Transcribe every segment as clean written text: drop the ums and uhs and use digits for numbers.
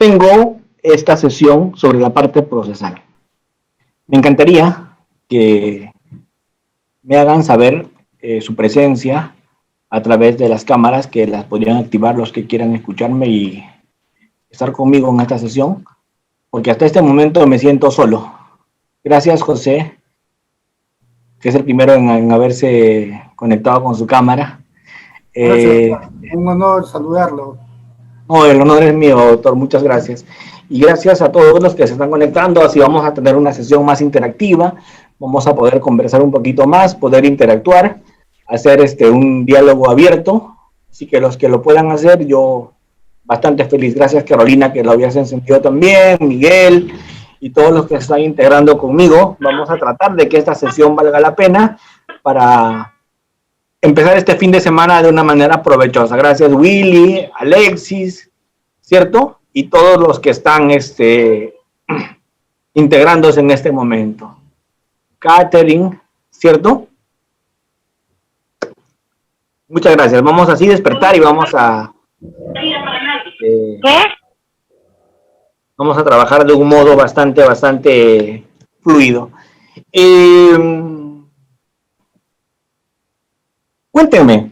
tengo esta sesión sobre la parte procesal. Me encantaría que me hagan saber su presencia a través de las cámaras, que las podrían activar los que quieran escucharme y estar conmigo en esta sesión, porque hasta este momento me siento solo. Gracias, José, que es el primero en haberse conectado con su cámara. Un honor saludarlo. No, el honor es mío, doctor, muchas gracias. Y gracias a todos los que se están conectando, así vamos a tener una sesión más interactiva, vamos a poder conversar un poquito más, poder interactuar, hacer un diálogo abierto, así que los que lo puedan hacer, yo bastante feliz. Gracias, Carolina, que lo habías encendido también, Miguel, y todos los que se están integrando conmigo. Vamos a tratar de que esta sesión valga la pena para empezar este fin de semana de una manera provechosa. Gracias, Willy, Alexis, ¿cierto? Y todos los que están integrándose en este momento. Catherine, ¿cierto? Muchas gracias. Vamos así a despertar y vamos a... vamos a trabajar de un modo bastante fluido. Cuéntenme,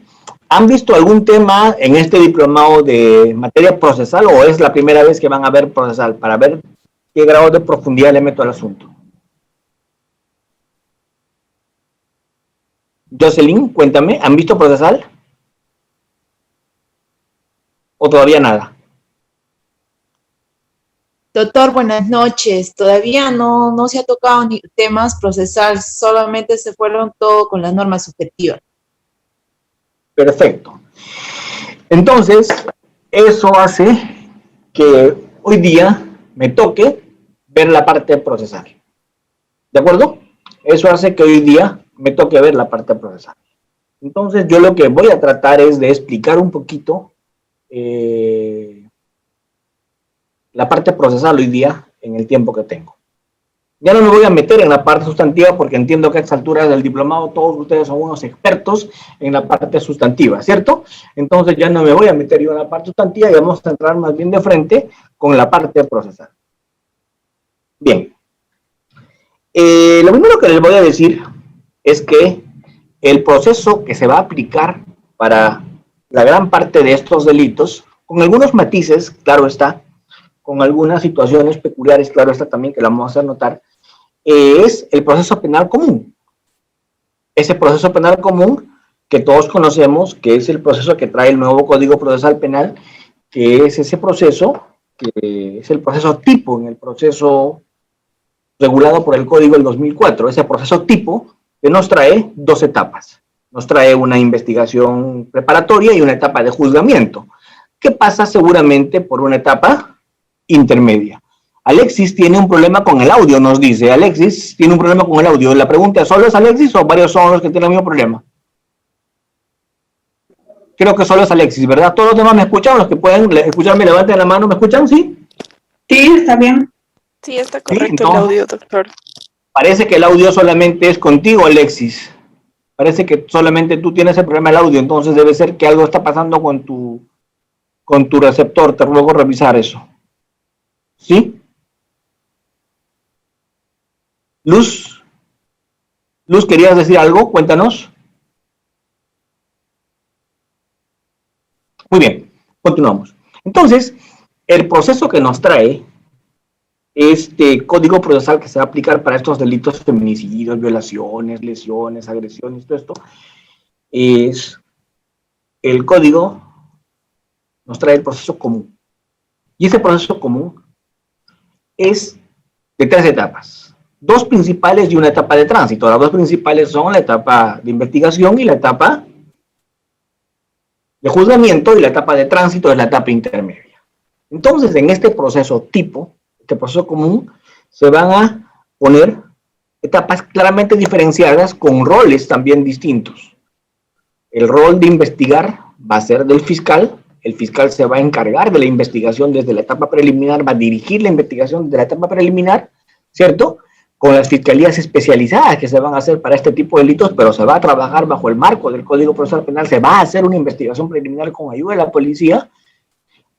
¿han visto algún tema en este diplomado de materia procesal o es la primera vez que van a ver procesal para ver qué grado de profundidad le meto al asunto? Jocelyn, cuéntame, ¿han visto procesal? ¿O todavía nada? Doctor, buenas noches. Todavía no se ha tocado ni temas procesal, solamente se fueron todo con las normas subjetivas. Perfecto. Entonces, eso hace que hoy día me toque ver la parte procesal. ¿De acuerdo? Eso hace que hoy día me toque ver la parte procesal. Entonces, yo lo que voy a tratar es de explicar un poquito la parte procesal hoy día en el tiempo que tengo. Ya no me voy a meter en la parte sustantiva porque entiendo que a estas alturas del diplomado todos ustedes son unos expertos en la parte sustantiva, ¿cierto? Entonces ya no me voy a meter yo en la parte sustantiva y vamos a entrar más bien de frente con la parte procesal. Bien. Lo primero que les voy a decir es que el proceso que se va a aplicar para la gran parte de estos delitos, con algunos matices, claro está, con algunas situaciones peculiares, claro está también que la vamos a hacer notar, es el proceso penal común. Ese proceso penal común que todos conocemos, que es el proceso que trae el nuevo Código Procesal Penal, que es ese proceso, que es el proceso tipo en el proceso regulado por el Código del 2004, ese proceso tipo que nos trae dos etapas. Nos trae una investigación preparatoria y una etapa de juzgamiento, que pasa seguramente por una etapa intermedia. Alexis tiene un problema con el audio, nos dice. Alexis tiene un problema con el audio. La pregunta es, ¿solo es Alexis o varios son los que tienen el mismo problema? Creo que solo es Alexis, ¿verdad? ¿Todos los demás me escuchan? Los que pueden escucharme, levanten la mano. ¿Me escuchan? ¿Sí? Sí, está bien. Sí, está correcto. ¿Sí? Entonces, el audio, doctor. Parece que el audio solamente es contigo, Alexis. Parece que solamente tú tienes el problema del audio, entonces debe ser que algo está pasando con tu receptor. Te ruego revisar eso. ¿Sí? Luz, ¿querías decir algo? Cuéntanos. Muy bien, continuamos. Entonces, el proceso que nos trae este código procesal que se va a aplicar para estos delitos, feminicidios, violaciones, lesiones, agresiones, todo esto, es el código, nos trae el proceso común. Y ese proceso común es de tres etapas. Dos principales y una etapa de tránsito. Las dos principales son la etapa de investigación y la etapa de juzgamiento, y la etapa de tránsito es la etapa intermedia. Entonces, en este proceso tipo, este proceso común, se van a poner etapas claramente diferenciadas con roles también distintos. El rol de investigar va a ser del fiscal. El fiscal se va a encargar de la investigación desde la etapa preliminar, va a dirigir la investigación de la etapa preliminar, ¿cierto? Con las fiscalías especializadas que se van a hacer para este tipo de delitos, pero se va a trabajar bajo el marco del Código Procesal Penal, se va a hacer una investigación preliminar con ayuda de la policía,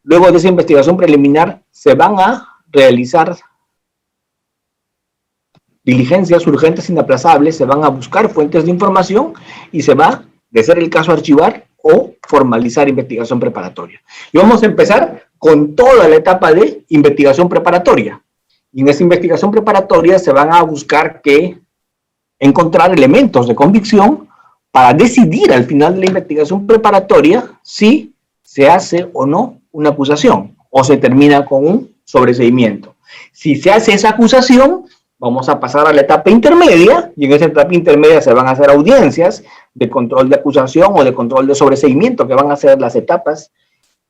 luego de esa investigación preliminar, se van a realizar diligencias urgentes inaplazables, se van a buscar fuentes de información y se va, de ser el caso, a archivar o formalizar investigación preparatoria. Y vamos a empezar con toda la etapa de investigación preparatoria. Y en esa investigación preparatoria se van a buscar encontrar elementos de convicción para decidir al final de la investigación preparatoria si se hace o no una acusación o se termina con un sobreseimiento. Si se hace esa acusación, vamos a pasar a la etapa intermedia, y en esa etapa intermedia se van a hacer audiencias de control de acusación o de control de sobreseimiento, que van a ser las etapas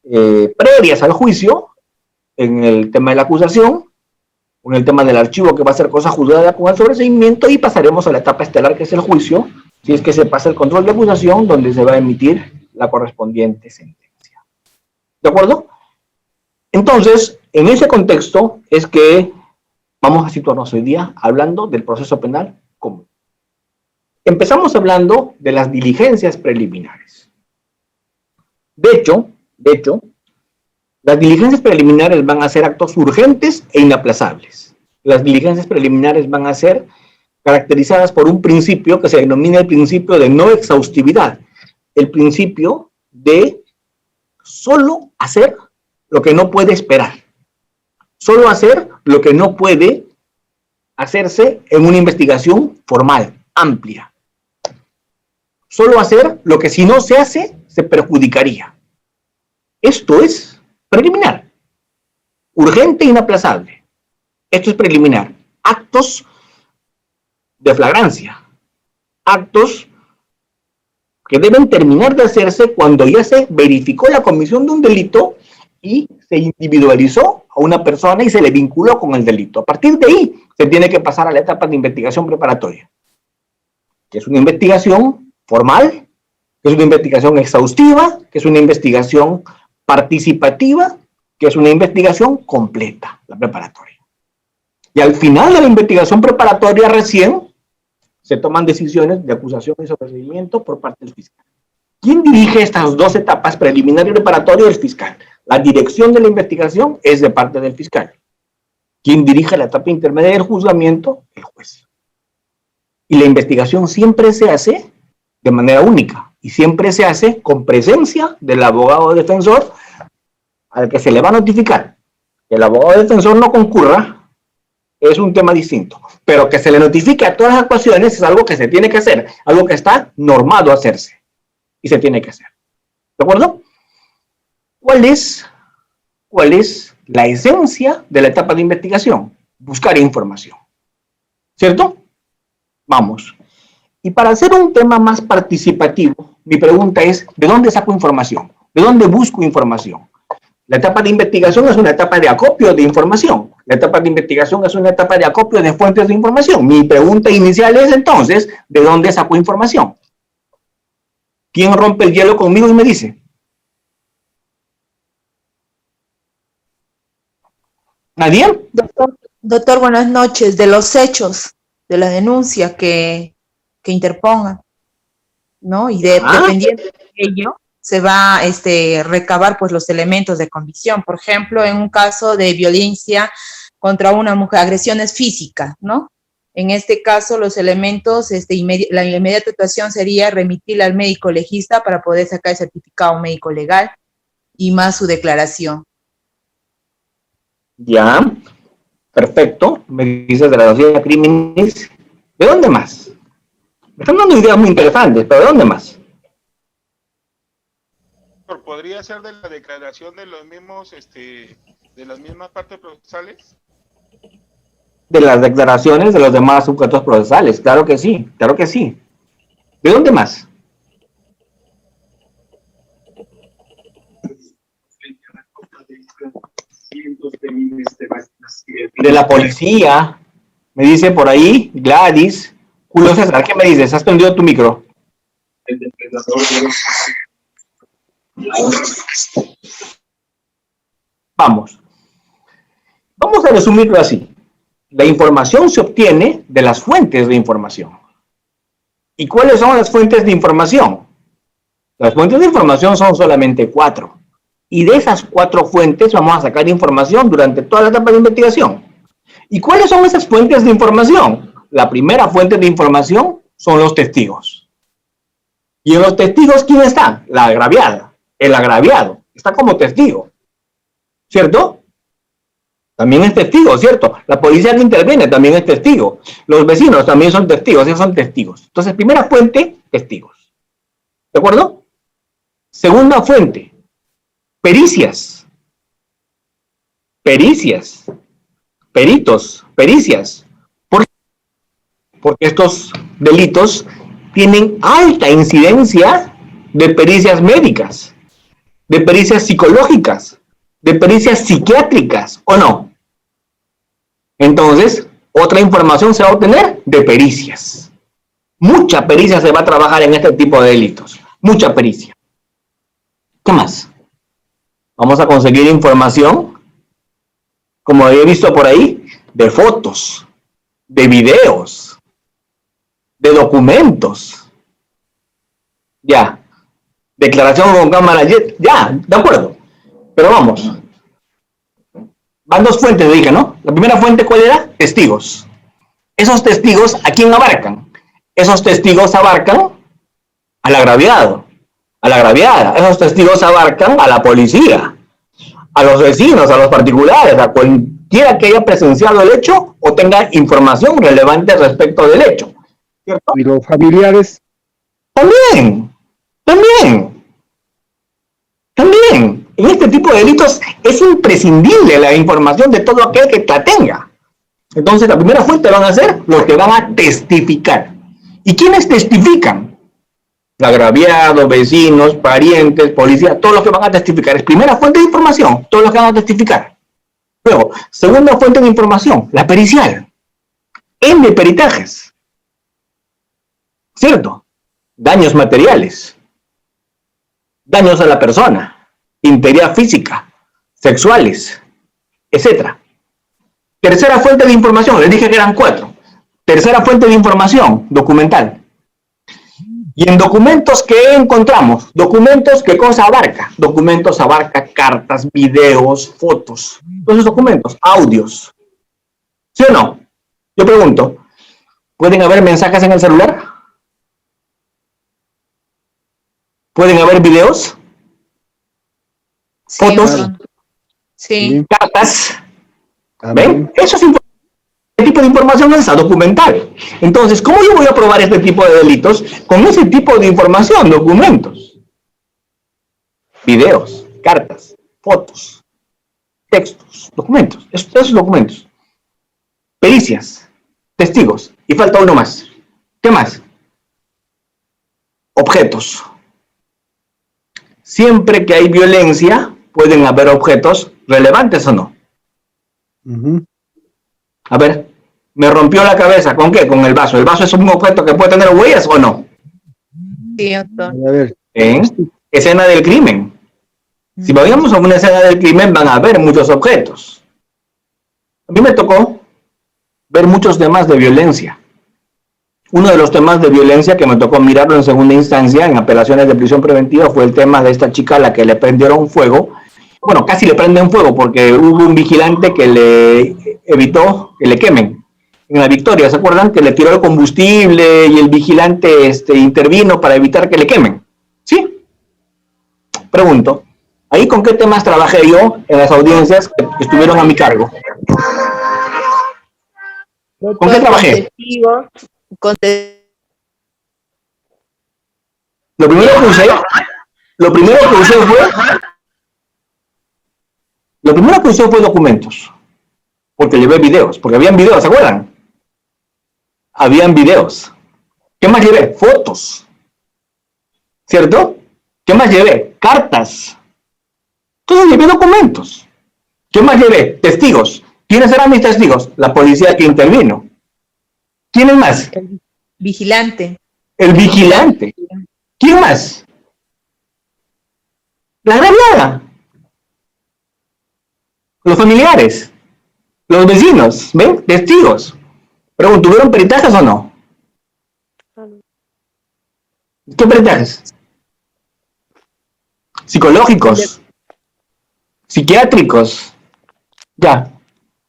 previas al juicio, en el tema de la acusación, en el tema del archivo, que va a ser cosa juzgada con el sobreseimiento, y pasaremos a la etapa estelar, que es el juicio, si es que se pasa el control de acusación, donde se va a emitir la correspondiente sentencia. ¿De acuerdo? Entonces, en ese contexto es que vamos a situarnos hoy día hablando del proceso penal común. Empezamos hablando de las diligencias preliminares. De hecho, las diligencias preliminares van a ser actos urgentes e inaplazables. Las diligencias preliminares van a ser caracterizadas por un principio que se denomina el principio de no exhaustividad. El principio de solo hacer lo que no puede esperar. Solo hacer lo que no puede hacerse en una investigación formal, amplia. Solo hacer lo que si no se hace, se perjudicaría. Esto es preliminar. Urgente e inaplazable. Esto es preliminar. Actos de flagrancia. Actos que deben terminar de hacerse cuando ya se verificó la comisión de un delito y se individualizó a una persona y se le vinculó con el delito. A partir de ahí se tiene que pasar a la etapa de investigación preparatoria, que es una investigación formal, que es una investigación exhaustiva, que es una investigación participativa, que es una investigación completa, la preparatoria. Y al final de la investigación preparatoria recién se toman decisiones de acusación y sobreseimiento por parte del fiscal. ¿Quién dirige estas dos etapas, preliminar y preparatoria? El fiscal. La dirección de la investigación es de parte del fiscal. ¿Quién dirige la etapa intermedia del juzgamiento? El juez. Y la investigación siempre se hace de manera única y siempre se hace con presencia del abogado defensor al que se le va a notificar. Que el abogado defensor no concurra es un tema distinto, pero que se le notifique a todas las actuaciones es algo que se tiene que hacer, algo que está normado a hacerse y se tiene que hacer. ¿De acuerdo? ¿Cuál es la esencia de la etapa de investigación? Buscar información. ¿Cierto? Vamos. Y para hacer un tema más participativo, mi pregunta es, ¿de dónde saco información? ¿De dónde busco información? La etapa de investigación es una etapa de acopio de información. La etapa de investigación es una etapa de acopio de fuentes de información. Mi pregunta inicial es entonces, ¿de dónde saco información? ¿Quién rompe el hielo conmigo y me dice? ¿Nadie? Doctor, buenas noches. De los hechos, de la denuncia que interponga, ¿no? Y dependiendo de ello, se va a recabar pues los elementos de convicción. Por ejemplo, en un caso de violencia contra una mujer, agresiones físicas, ¿no? En este caso, los elementos, la inmediata actuación sería remitirla al médico legista para poder sacar el certificado médico legal y más su declaración. Ya, perfecto. Me dices de la dosis de crímenes. ¿De dónde más? Me están dando ideas muy interesantes, pero ¿de dónde más? ¿Podría ser de la declaración de los mismos, de las mismas partes procesales? De las declaraciones de los demás sujetos procesales, claro que sí, claro que sí. ¿De dónde más? De la policía, me dice por ahí, Gladys. Julio César, ¿qué me dices? ¿Has prendido tu micro? El depredador de los... Vamos a resumirlo así. La información se obtiene de las fuentes de información. ¿Y cuáles son las fuentes de información? Las fuentes de información son solamente 4. Y de esas 4 fuentes vamos a sacar información durante toda la etapa de investigación. ¿Y cuáles son esas fuentes de información? La primera fuente de información son los testigos. ¿Y en los testigos quién está? La agraviada. El agraviado está como testigo, ¿cierto? También es testigo, ¿cierto? La policía que interviene también es testigo. Los vecinos también son testigos, ellos son testigos. Entonces, primera fuente, testigos. ¿De acuerdo? Segunda fuente, pericias. Pericias. Peritos, pericias. ¿Por qué? Porque estos delitos tienen alta incidencia de pericias médicas, de pericias psicológicas, de pericias psiquiátricas, ¿o no? Entonces, otra información se va a obtener de pericias. Mucha pericia se va a trabajar en este tipo de delitos. Mucha pericia. ¿Qué más? Vamos a conseguir información, como he visto por ahí, de fotos, de videos, de documentos. Ya. Declaración con cámara, ya, de acuerdo. Pero vamos. Van 2 fuentes, dije, ¿no? La primera fuente, ¿cuál era? Testigos. Esos testigos, ¿a quién abarcan? Esos testigos abarcan al agraviado, a la agraviada. Esos testigos abarcan a la policía, a los vecinos, a los particulares, a cualquiera que haya presenciado el hecho o tenga información relevante respecto del hecho. ¿Cierto? ¿Y los familiares? También. En este tipo de delitos es imprescindible la información de todo aquel que la tenga. Entonces, la primera fuente van a ser los que van a testificar. ¿Y quiénes testifican? Agraviados, vecinos, parientes, policía, todos los que van a testificar. Es primera fuente de información, todos los que van a testificar. Luego, segunda fuente de información, la pericial. M peritajes. ¿Cierto? Daños materiales. Daños a la persona, integridad física, sexuales, etc. Tercera fuente de información, les dije que eran 4. Tercera fuente de información, documental. Y en documentos, ¿qué encontramos? Documentos, ¿qué cosa abarca? Documentos abarca cartas, videos, fotos. Entonces, documentos, audios. ¿Sí o no? Yo pregunto, ¿pueden haber mensajes en el celular? ¿Pueden haber videos? Sí, ¿Fotos? sí. ¿Cartas? También. ¿Ven? Eso es ¿qué tipo de información es esa? Documental. Entonces, ¿cómo yo voy a probar este tipo de delitos? Con ese tipo de información, documentos. Videos, cartas, fotos, textos, documentos. Esos documentos. Pericias, testigos. Y falta uno más. ¿Qué más? Objetos. Siempre que hay violencia, pueden haber objetos relevantes o no. A ver, me rompió la cabeza. ¿Con qué? Con el vaso. ¿El vaso es un objeto que puede tener huellas o no? Sí, doctor. A ver, Escena del crimen. Si vayamos a una escena del crimen, van a haber muchos objetos. A mí me tocó ver muchos temas de violencia. Uno de los temas de violencia que me tocó mirarlo en segunda instancia, en apelaciones de prisión preventiva, fue el tema de esta chica a la que le prendieron fuego. Bueno, casi le prenden fuego porque hubo un vigilante que le evitó que le quemen. En la Victoria, ¿se acuerdan? Que le tiró el combustible y el vigilante intervino para evitar que le quemen. ¿Sí? Pregunto, ¿ahí con qué temas trabajé yo en las audiencias que estuvieron a mi cargo? ¿Con qué trabajé? Lo primero que usé fue documentos, porque llevé videos, porque habían videos, ¿se acuerdan? Habían videos. ¿Qué más llevé? Fotos. ¿Cierto? ¿Qué más llevé? Cartas. Entonces llevé documentos. ¿Qué más llevé? Testigos. ¿Quiénes eran mis testigos? La policía que intervino. ¿Quién más? El vigilante. El vigilante. ¿Quién más? La agraviada. Los familiares. Los vecinos. ¿Ven? Testigos. Pregunto, ¿tuvieron peritajes o no? ¿Qué peritajes? Psicológicos. psiquiátricos. Ya.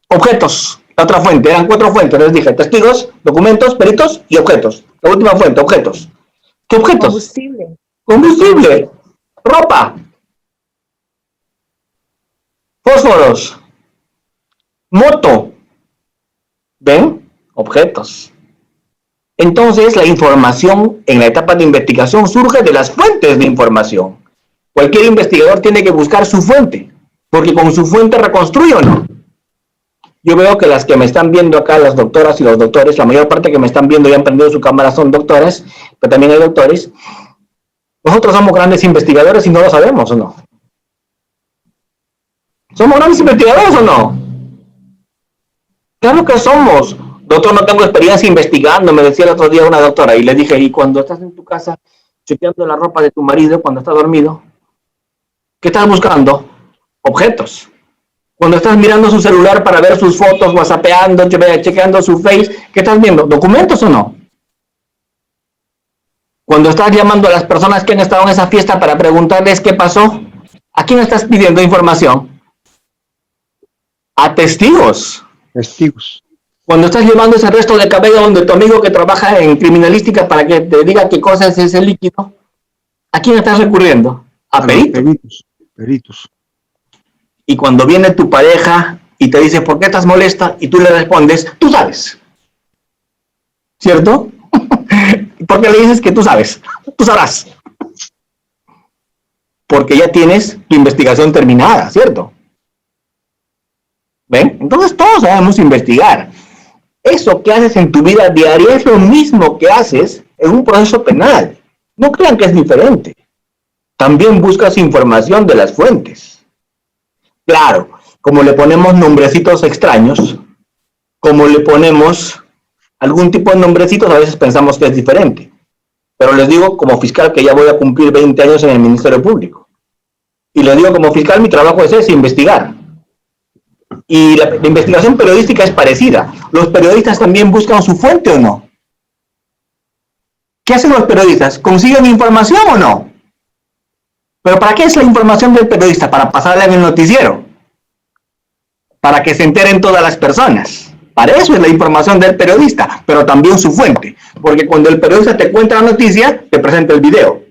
Objetos. La otra fuente. Eran 4 fuentes. Les dije testigos, documentos, peritos y objetos. La última fuente, objetos. ¿Qué objetos? Combustible. Combustible. Ropa. Fósforos. Moto. ¿Ven? Objetos. Entonces, la información en la etapa de investigación surge de las fuentes de información. Cualquier investigador tiene que buscar su fuente, porque con su fuente reconstruye o no. Yo veo que las que me están viendo acá, las doctoras y los doctores, la mayor parte que me están viendo y han prendido su cámara son doctoras, pero también hay doctores. Nosotros somos grandes investigadores y no lo sabemos, ¿o no? ¿Somos grandes investigadores o no? Claro que somos. Doctor, no tengo experiencia investigando, me decía el otro día una doctora, y le dije, y cuando estás en tu casa chequeando la ropa de tu marido cuando está dormido, ¿qué estás buscando? Objetos. Cuando estás mirando su celular para ver sus fotos, whatsappeando, chequeando su face, ¿qué estás viendo? ¿Documentos o no? Cuando estás llamando a las personas que han estado en esa fiesta para preguntarles qué pasó, ¿a quién estás pidiendo información? A testigos. Testigos. Cuando estás llevando ese resto de cabello donde tu amigo que trabaja en criminalística para que te diga qué cosa es ese líquido, ¿a quién estás recurriendo? A peritos. Peritos. Y cuando viene tu pareja y te dice, ¿por qué estás molesta? Y tú le respondes, tú sabes. ¿Cierto? ¿Por qué le dices que tú sabes? Tú sabrás. Porque ya tienes tu investigación terminada, ¿cierto? ¿Ven? Entonces todos sabemos investigar. Eso que haces en tu vida diaria es lo mismo que haces en un proceso penal. No crean que es diferente. También buscas información de las fuentes. Claro, como le ponemos nombrecitos extraños, como le ponemos algún tipo de nombrecitos, a veces pensamos que es diferente. Pero les digo como fiscal que ya voy a cumplir 20 años en el Ministerio Público. Y les digo como fiscal, mi trabajo es ese, investigar. Y la investigación periodística es parecida. ¿Los periodistas también buscan su fuente o no? ¿Qué hacen los periodistas? ¿Consiguen información o no? ¿Pero para qué es la información del periodista? Para pasarla en el noticiero. Para que se enteren todas las personas. Para eso es la información del periodista, pero también su fuente. Porque cuando el periodista te cuenta la noticia, te presenta el video.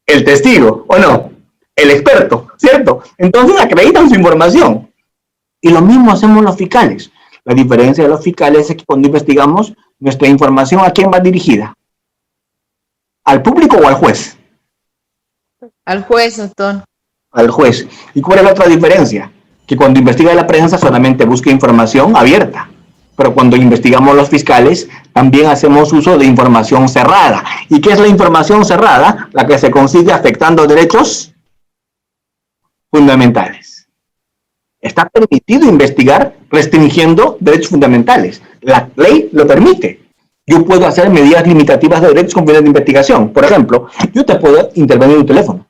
El testigo, ¿o no? El experto, ¿cierto? Entonces acreditan su información. Y lo mismo hacemos los fiscales. La diferencia de los fiscales es que cuando investigamos, nuestra información, ¿a quién va dirigida? ¿Al público o al juez? Al juez, doctor. Al juez. ¿Y cuál es la otra diferencia? Que cuando investiga la prensa solamente busca información abierta. Pero cuando investigamos los fiscales, también hacemos uso de información cerrada. ¿Y qué es la información cerrada? La que se consigue afectando derechos fundamentales. Está permitido investigar restringiendo derechos fundamentales. La ley lo permite. Yo puedo hacer medidas limitativas de derechos con fines de investigación. Por ejemplo, yo te puedo intervenir en tu teléfono.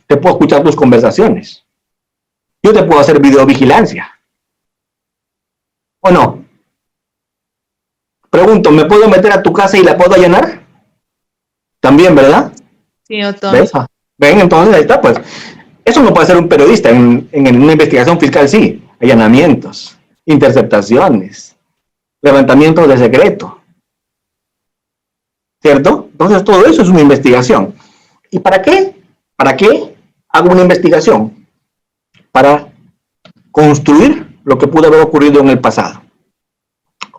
Te puedo escuchar tus conversaciones. Yo te puedo hacer videovigilancia. ¿O no? Pregunto, ¿me puedo meter a tu casa y la puedo allanar? También, ¿verdad? Sí, doctor. ¿Ves? ¿Ven? Entonces ahí está, pues. Eso no puede ser un periodista. En una investigación fiscal sí. Allanamientos, interceptaciones, levantamientos de secreto. ¿Cierto? Entonces todo eso es una investigación. ¿Y para qué? ¿Para qué hago una investigación? Para construir lo que pudo haber ocurrido en el pasado.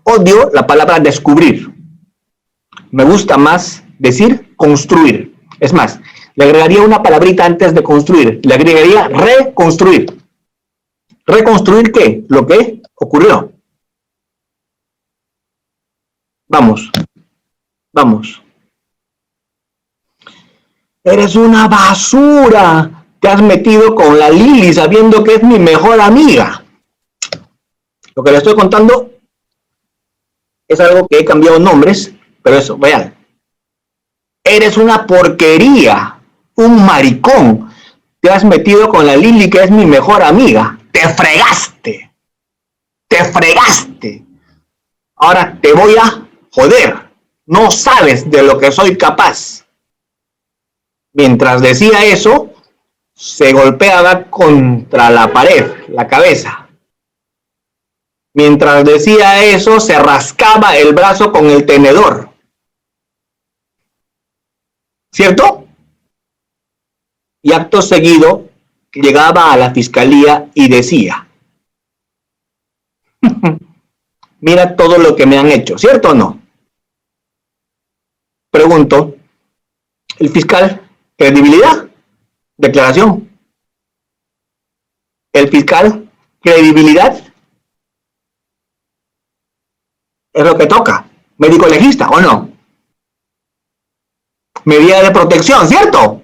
Odio la palabra descubrir. Me gusta más decir construir. Es más, le agregaría una palabrita antes de construir. Le agregaría reconstruir. ¿Reconstruir qué? Lo que ocurrió. Vamos. Vamos. Eres una basura. Te has metido con la Lili sabiendo que es mi mejor amiga. Lo que le estoy contando es algo que he cambiado nombres, pero eso, vean. Eres una porquería. Un maricón. Te has metido con la Lili, que es mi mejor amiga. Te fregaste. Te fregaste. Ahora te voy a joder. No sabes de lo que soy capaz. Mientras decía eso, se golpeaba contra la pared, la cabeza. Mientras decía eso, se rascaba el brazo con el tenedor. ¿Cierto? Y acto seguido llegaba a la fiscalía y decía, mira todo lo que me han hecho, ¿cierto o no? Pregunto, el fiscal, credibilidad, declaración. El fiscal, credibilidad, es lo que toca. Médico legista, ¿o no? Medida de protección, ¿cierto?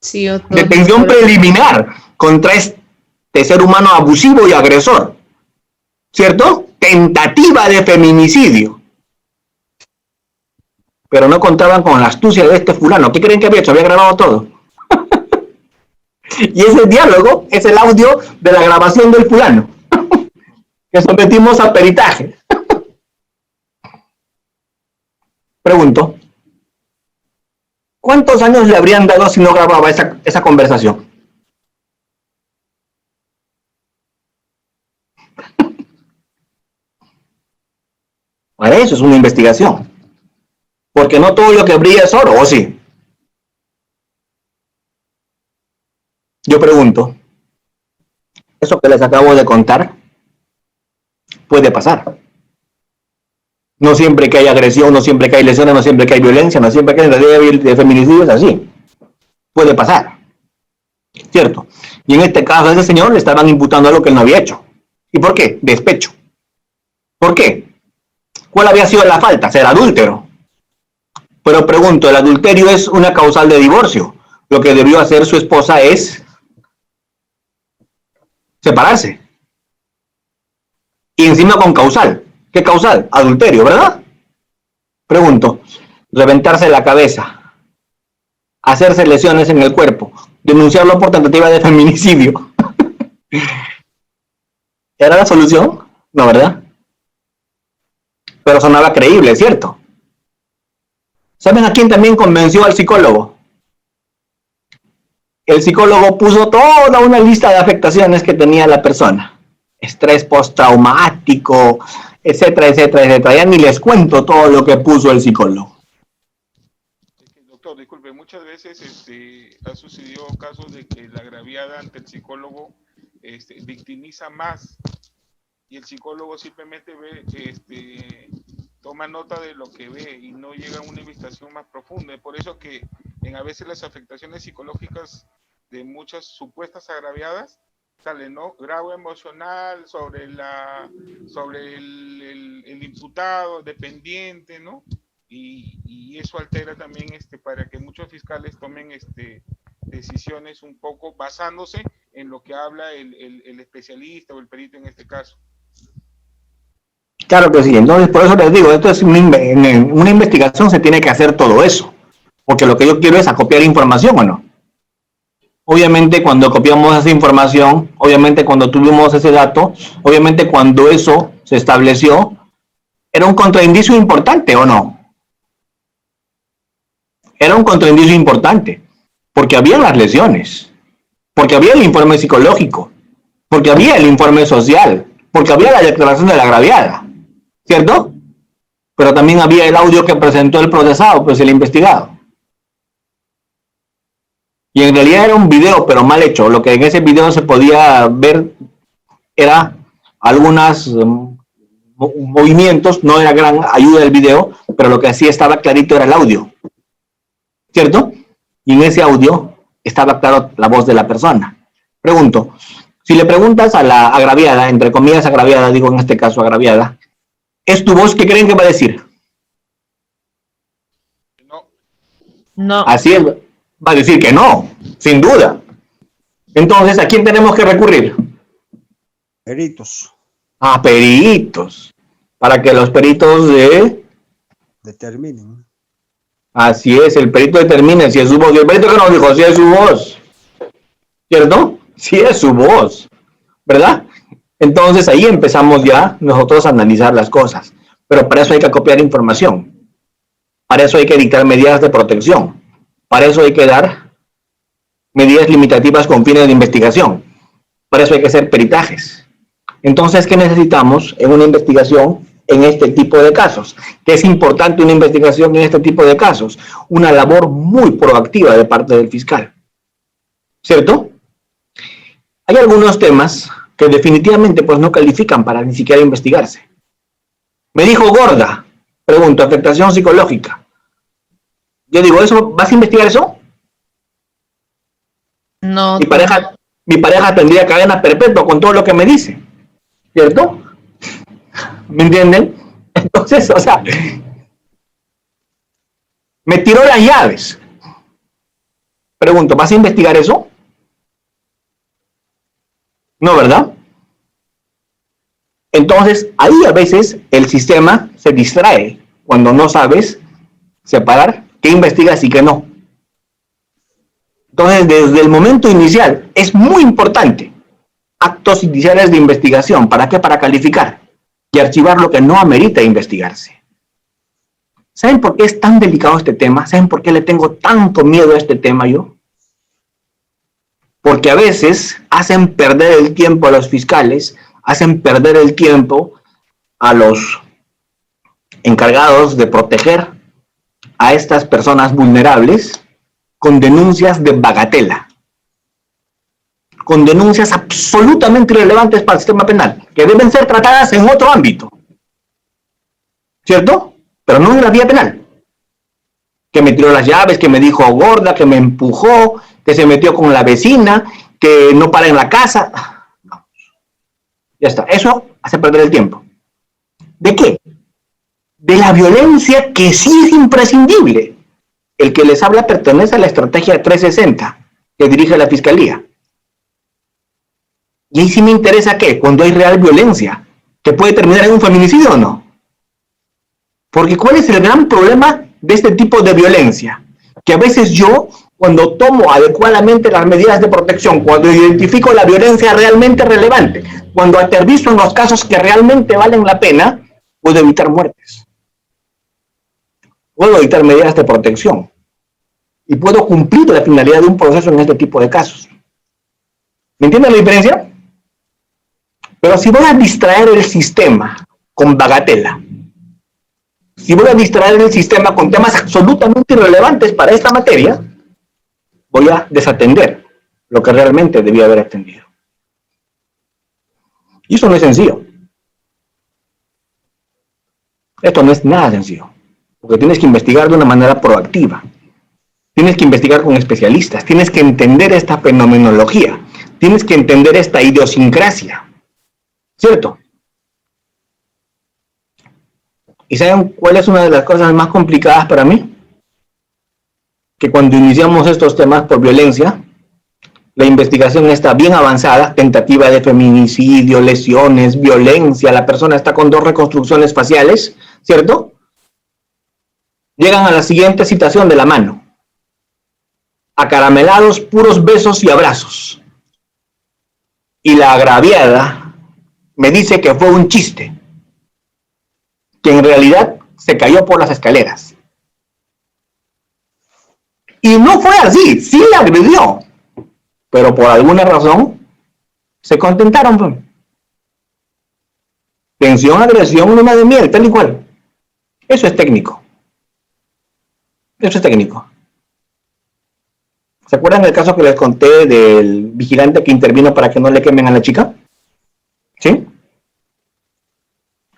Sí, Detención preliminar contra este ser humano abusivo y agresor, ¿cierto? Tentativa de feminicidio. Pero no contaban con la astucia de este fulano. ¿Qué creen que había hecho? Había grabado todo. Y ese diálogo es el audio de la grabación del fulano que sometimos a peritaje. Pregunto, ¿cuántos años le habrían dado si no grababa esa conversación? Para eso es una investigación. Porque no todo lo que brilla es oro, ¿o sí? Yo pregunto, ¿eso que les acabo de contar puede pasar? No siempre que hay agresión, no siempre que hay lesiones, no siempre que hay violencia, no siempre que hay de feminicidios, así. Puede pasar. ¿Cierto? Y en este caso a ese señor le estaban imputando algo que él no había hecho. ¿Y por qué? Despecho. ¿Por qué? ¿Cuál había sido la falta? Ser adúltero. Pero pregunto, ¿el adulterio es una causal de divorcio? Lo que debió hacer su esposa es separarse. Y encima con causal. ¿Qué causal? Adulterio, ¿verdad? Pregunto, reventarse la cabeza, hacerse lesiones en el cuerpo, denunciarlo por tentativa de feminicidio. ¿Era la solución? No, ¿verdad? Pero sonaba creíble, ¿cierto? ¿Saben a quién también convenció al psicólogo? El psicólogo puso toda una lista de afectaciones que tenía la persona. Estrés postraumático, etcétera, etcétera, etcétera. Ya ni les cuento todo lo que puso el psicólogo. Doctor, disculpe, muchas veces ha sucedido casos de que la agraviada ante el psicólogo victimiza más y el psicólogo simplemente ve, toma nota de lo que ve y no llega a una investigación más profunda. Por eso que a veces las afectaciones psicológicas de muchas supuestas agraviadas salen, ¿no? Grado emocional sobre el imputado, dependiente, ¿no? Y eso altera también para que muchos fiscales tomen decisiones un poco basándose en lo que habla el especialista o el perito en este caso. Claro que sí, entonces por eso les digo, esto es en una investigación se tiene que hacer todo eso, porque lo que yo quiero es acopiar información, ¿o no? Obviamente cuando copiamos esa información, obviamente cuando tuvimos ese dato, obviamente cuando eso se estableció, era un contraindicio importante, ¿o no? Era un contraindicio importante, porque había las lesiones, porque había el informe psicológico, porque había el informe social, porque había la declaración de la agraviada, ¿cierto? Pero también había el audio que presentó el procesado, pues el investigado. Y en realidad era un video, pero mal hecho. Lo que en ese video se podía ver era algunos movimientos, no era gran ayuda del video, pero lo que sí estaba clarito era el audio, ¿cierto? Y en ese audio estaba claro la voz de la persona. Pregunto, si le preguntas a la agraviada, entre comillas agraviada, digo en este caso agraviada, ¿es tu voz? ¿Qué creen que va a decir? No. Así es, va a decir que no, sin duda. Entonces, ¿a quién tenemos que recurrir? Peritos. A peritos, para que los peritos determinen. Así es, el perito determine si es su voz. Y el perito que nos dijo, si es su voz, ¿cierto? Si es su voz, ¿verdad? Entonces ahí empezamos ya nosotros a analizar las cosas. Pero para eso hay que copiar información. Para eso hay que dictar medidas de protección. Para eso hay que dar medidas limitativas con fines de investigación. Para eso hay que hacer peritajes. Entonces, ¿qué necesitamos en una investigación en este tipo de casos? ¿Qué es importante una investigación en este tipo de casos? Una labor muy proactiva de parte del fiscal. ¿Cierto? Hay algunos temas que definitivamente pues no califican para ni siquiera investigarse. Me dijo gorda. Pregunto, afectación psicológica. Yo digo, ¿eso vas a investigar eso? No. Mi pareja tendría cadena perpetua con todo lo que me dice. ¿Cierto? ¿Me entienden? Entonces, o sea, me tiró las llaves. Pregunto, ¿vas a investigar eso? No, ¿verdad? Entonces, ahí a veces el sistema se distrae cuando no sabes separar qué investigas y qué no. Entonces, desde el momento inicial, es muy importante actos iniciales de investigación. ¿Para qué? Para calificar y archivar lo que no amerita investigarse. ¿Saben por qué es tan delicado este tema? ¿Saben por qué le tengo tanto miedo a este tema yo? Porque a veces hacen perder el tiempo a los fiscales, hacen perder el tiempo a los encargados de proteger a estas personas vulnerables con denuncias de bagatela, con denuncias absolutamente irrelevantes para el sistema penal, que deben ser tratadas en otro ámbito, ¿cierto? Pero no en la vía penal. Que me tiró las llaves, que me dijo gorda, que me empujó, que se metió con la vecina, que no para en la casa. No. Ya está. Eso hace perder el tiempo. ¿De qué? De la violencia que sí es imprescindible. El que les habla pertenece a la estrategia 360 que dirige la Fiscalía. Y ahí sí me interesa ¿qué? Cuando hay real violencia, que puede terminar en un feminicidio o no. Porque ¿cuál es el gran problema de este tipo de violencia? Que a veces yo, cuando tomo adecuadamente las medidas de protección, cuando identifico la violencia realmente relevante, cuando aterrizo en los casos que realmente valen la pena, puedo evitar muertes. Puedo evitar medidas de protección. Y puedo cumplir la finalidad de un proceso en este tipo de casos. ¿Me entienden la diferencia? Pero si voy a distraer el sistema con bagatela, si voy a distraer el sistema con temas absolutamente irrelevantes para esta materia, voy a desatender lo que realmente debía haber atendido. Y eso no es sencillo. Esto no es nada sencillo, porque tienes que investigar de una manera proactiva. Tienes que investigar con especialistas, tienes que entender esta fenomenología, tienes que entender esta idiosincrasia, ¿cierto? ¿Y saben cuál es una de las cosas más complicadas para mí? Que cuando iniciamos estos temas por violencia, la investigación está bien avanzada, tentativa de feminicidio, lesiones, violencia, la persona está con 2 reconstrucciones faciales, ¿cierto? Llegan a la siguiente citación de la mano. Acaramelados, puros besos y abrazos. Y la agraviada me dice que fue un chiste, que en realidad se cayó por las escaleras. Y no fue así, sí la agredió, pero por alguna razón se contentaron. Tensión, agresión, luna de miel, tal y cual. Eso es técnico. Eso es técnico. ¿Se acuerdan del caso que les conté del vigilante que intervino para que no le quemen a la chica? ¿Sí?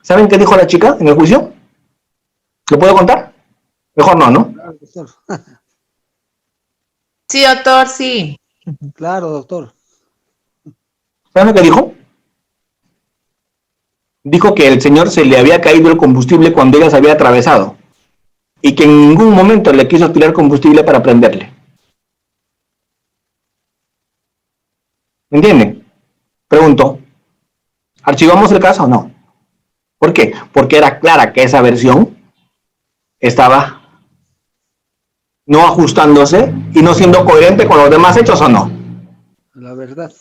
¿Saben qué dijo la chica en el juicio? ¿Lo puedo contar? Mejor no, ¿no? Claro, doctor. Sí, doctor, sí. Claro, doctor. ¿Saben lo que dijo? Dijo que el señor se le había caído el combustible cuando ella se había atravesado y que en ningún momento le quiso tirar combustible para prenderle. ¿Me entienden? Pregunto, ¿archivamos el caso o no? ¿Por qué? Porque era clara que esa versión estaba no ajustándose y no siendo coherente con los demás hechos o no. La verdad.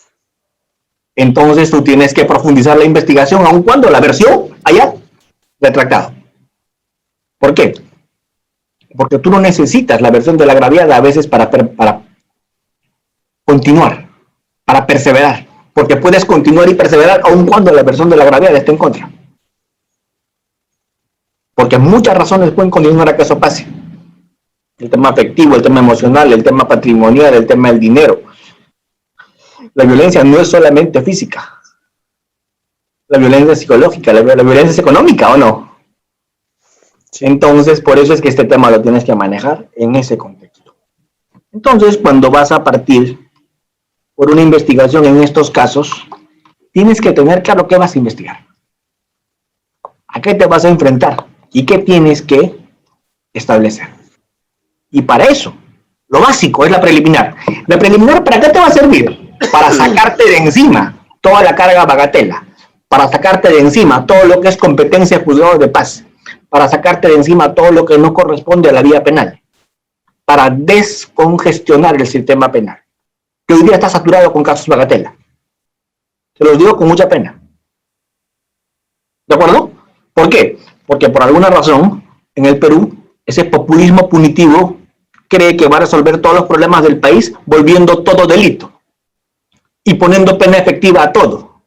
Entonces tú tienes que profundizar la investigación aun cuando la versión haya retractado. ¿Por qué? Porque tú no necesitas la versión de la agraviada a veces para continuar, para perseverar, porque puedes continuar y perseverar aun cuando la versión de la agraviada esté en contra. Porque muchas razones pueden continuar a que eso pase. El tema afectivo, el tema emocional, el tema patrimonial, el tema del dinero. La violencia no es solamente física. La violencia es psicológica, la violencia es económica, ¿o no? Entonces, por eso es que este tema lo tienes que manejar en ese contexto. Entonces, cuando vas a partir por una investigación en estos casos, tienes que tener claro qué vas a investigar. ¿A qué te vas a enfrentar? ¿Y qué tienes que establecer? Y para eso, lo básico es la preliminar. ¿La preliminar para qué te va a servir? Para sacarte de encima toda la carga bagatela, para sacarte de encima todo lo que es competencia de juzgados de paz, para sacarte de encima todo lo que no corresponde a la vía penal, para descongestionar el sistema penal, que hoy día está saturado con casos bagatela. Se los digo con mucha pena. ¿De acuerdo? ¿Por qué? Porque por alguna razón, en el Perú, ese populismo punitivo cree que va a resolver todos los problemas del país volviendo todo delito y poniendo pena efectiva a todo.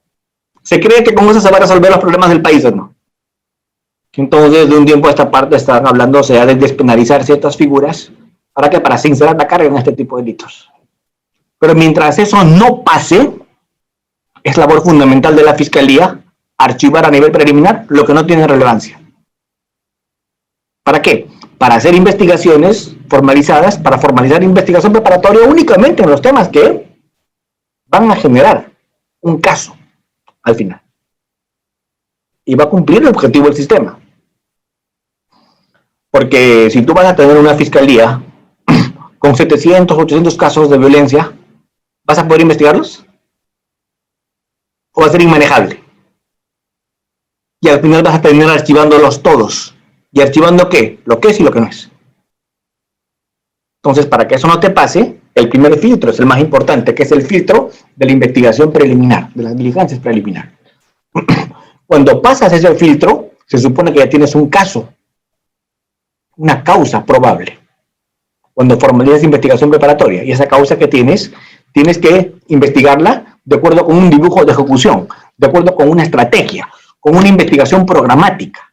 Se cree que con eso se va a resolver los problemas del país, ¿o no? Entonces, de un tiempo a esta parte están hablando, o sea, de despenalizar ciertas figuras para sincerar la carga en este tipo de delitos. Pero mientras eso no pase, es labor fundamental de la Fiscalía archivar a nivel preliminar lo que no tiene relevancia. ¿Para qué? Para hacer investigaciones formalizadas, para formalizar investigación preparatoria únicamente en los temas que van a generar un caso al final. Y va a cumplir el objetivo del sistema. Porque si tú vas a tener una fiscalía con 700, 800 casos de violencia, ¿vas a poder investigarlos? ¿O va a ser inmanejable? Y al final vas a terminar archivándolos todos. ¿Y archivando qué? Lo que es y lo que no es. Entonces, para que eso no te pase, el primer filtro es el más importante, que es el filtro de la investigación preliminar, de las diligencias preliminares. Cuando pasas ese filtro, se supone que ya tienes un caso, una causa probable. Cuando formalizas investigación preparatoria, y esa causa que tienes que investigarla de acuerdo con un dibujo de ejecución, de acuerdo con una estrategia, con una investigación programática,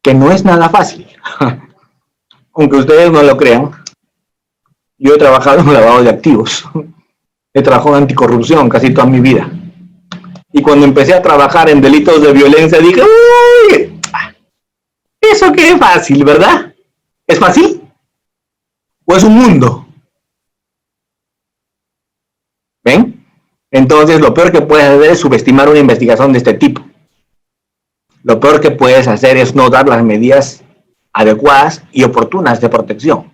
que no es nada fácil. Aunque ustedes no lo crean, yo he trabajado en lavado de activos, he trabajado en anticorrupción casi toda mi vida. Y cuando empecé a trabajar en delitos de violencia dije, ¡uy! Eso que es fácil, ¿verdad? ¿Es fácil? ¿O es un mundo? ¿Ven? Entonces lo peor que puedes hacer es subestimar una investigación de este tipo. Lo peor que puedes hacer es no dar las medidas adecuadas y oportunas de protección.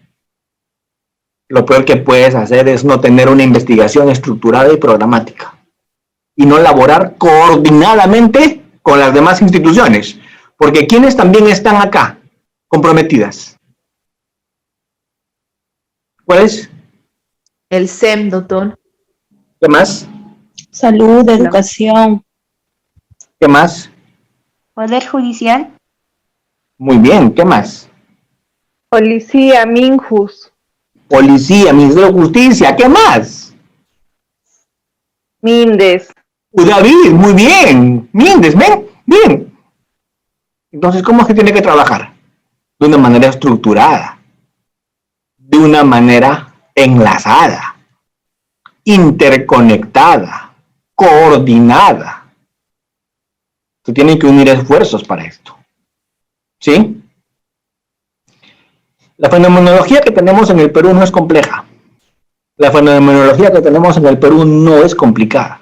Lo peor que puedes hacer es no tener una investigación estructurada y programática. Y no laborar coordinadamente con las demás instituciones. Porque ¿quiénes también están acá comprometidas? ¿Cuál es? El SEM, doctor. ¿Qué más? Salud, educación. ¿Qué más? Poder judicial. Muy bien, ¿qué más? Policía, Minjus. Policía, Ministerio de Justicia, ¿qué más? Mindes. David, muy bien. Mindes, ven, bien. Entonces, ¿cómo es que tiene que trabajar? De una manera estructurada, de una manera enlazada, interconectada, coordinada. Se tienen que unir esfuerzos para esto. ¿Sí? La fenomenología que tenemos en el Perú no es compleja. La fenomenología que tenemos en el Perú no es complicada.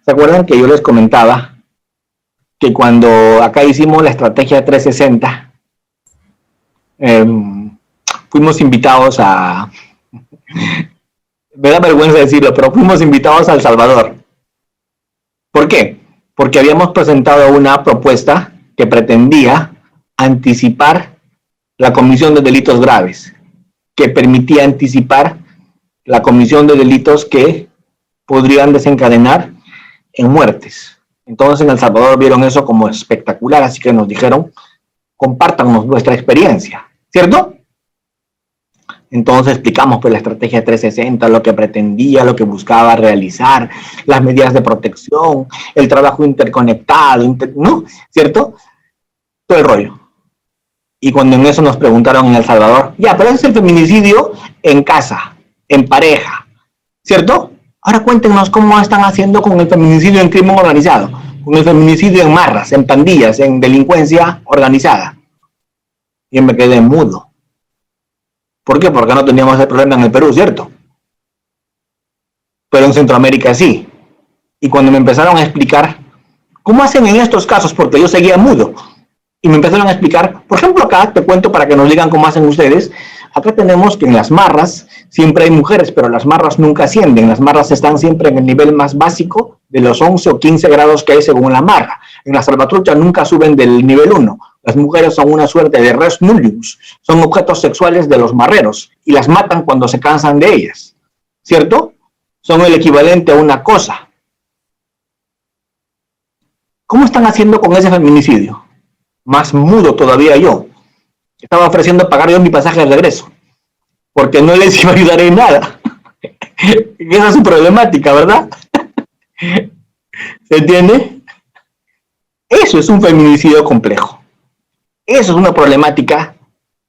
¿Se acuerdan que yo les comentaba que cuando acá hicimos la estrategia 360, fuimos invitados a... Me da vergüenza decirlo, pero fuimos invitados a El Salvador. ¿Por qué? Porque habíamos presentado una propuesta que pretendía anticipar la comisión de delitos graves, que permitía anticipar la comisión de delitos que podrían desencadenar en muertes. Entonces en El Salvador vieron eso como espectacular, así que nos dijeron, compártanos vuestra experiencia, ¿cierto? Entonces explicamos pues la estrategia 360, lo que pretendía, lo que buscaba realizar, las medidas de protección, el trabajo interconectado, ¿no? ¿Cierto? Todo el rollo. Y cuando en eso nos preguntaron en El Salvador, ya, pero ese es el feminicidio en casa, en pareja, ¿cierto? Ahora cuéntenos cómo están haciendo con el feminicidio en crimen organizado, con el feminicidio en marras, en pandillas, en delincuencia organizada. Y me quedé mudo. ¿Por qué? Porque no teníamos ese problema en el Perú, ¿cierto? Pero en Centroamérica sí. Y cuando me empezaron a explicar cómo hacen en estos casos, porque yo seguía mudo, y me empezaron a explicar, por ejemplo acá, te cuento para que nos digan cómo hacen ustedes, acá tenemos que en las marras siempre hay mujeres, pero las marras nunca ascienden, las marras están siempre en el nivel más básico de los 11 o 15 grados que hay según la marra. En la salvatrucha nunca suben del nivel 1. Las mujeres son una suerte de res nullius, son objetos sexuales de los marreros y las matan cuando se cansan de ellas, ¿cierto? Son el equivalente a una cosa. ¿Cómo están haciendo con ese feminicidio? Más mudo todavía yo. Estaba ofreciendo pagar yo mi pasaje de regreso, porque no les iba a ayudar en nada. Esa es su problemática, ¿verdad? ¿Se entiende? Eso es un feminicidio complejo. Eso es una problemática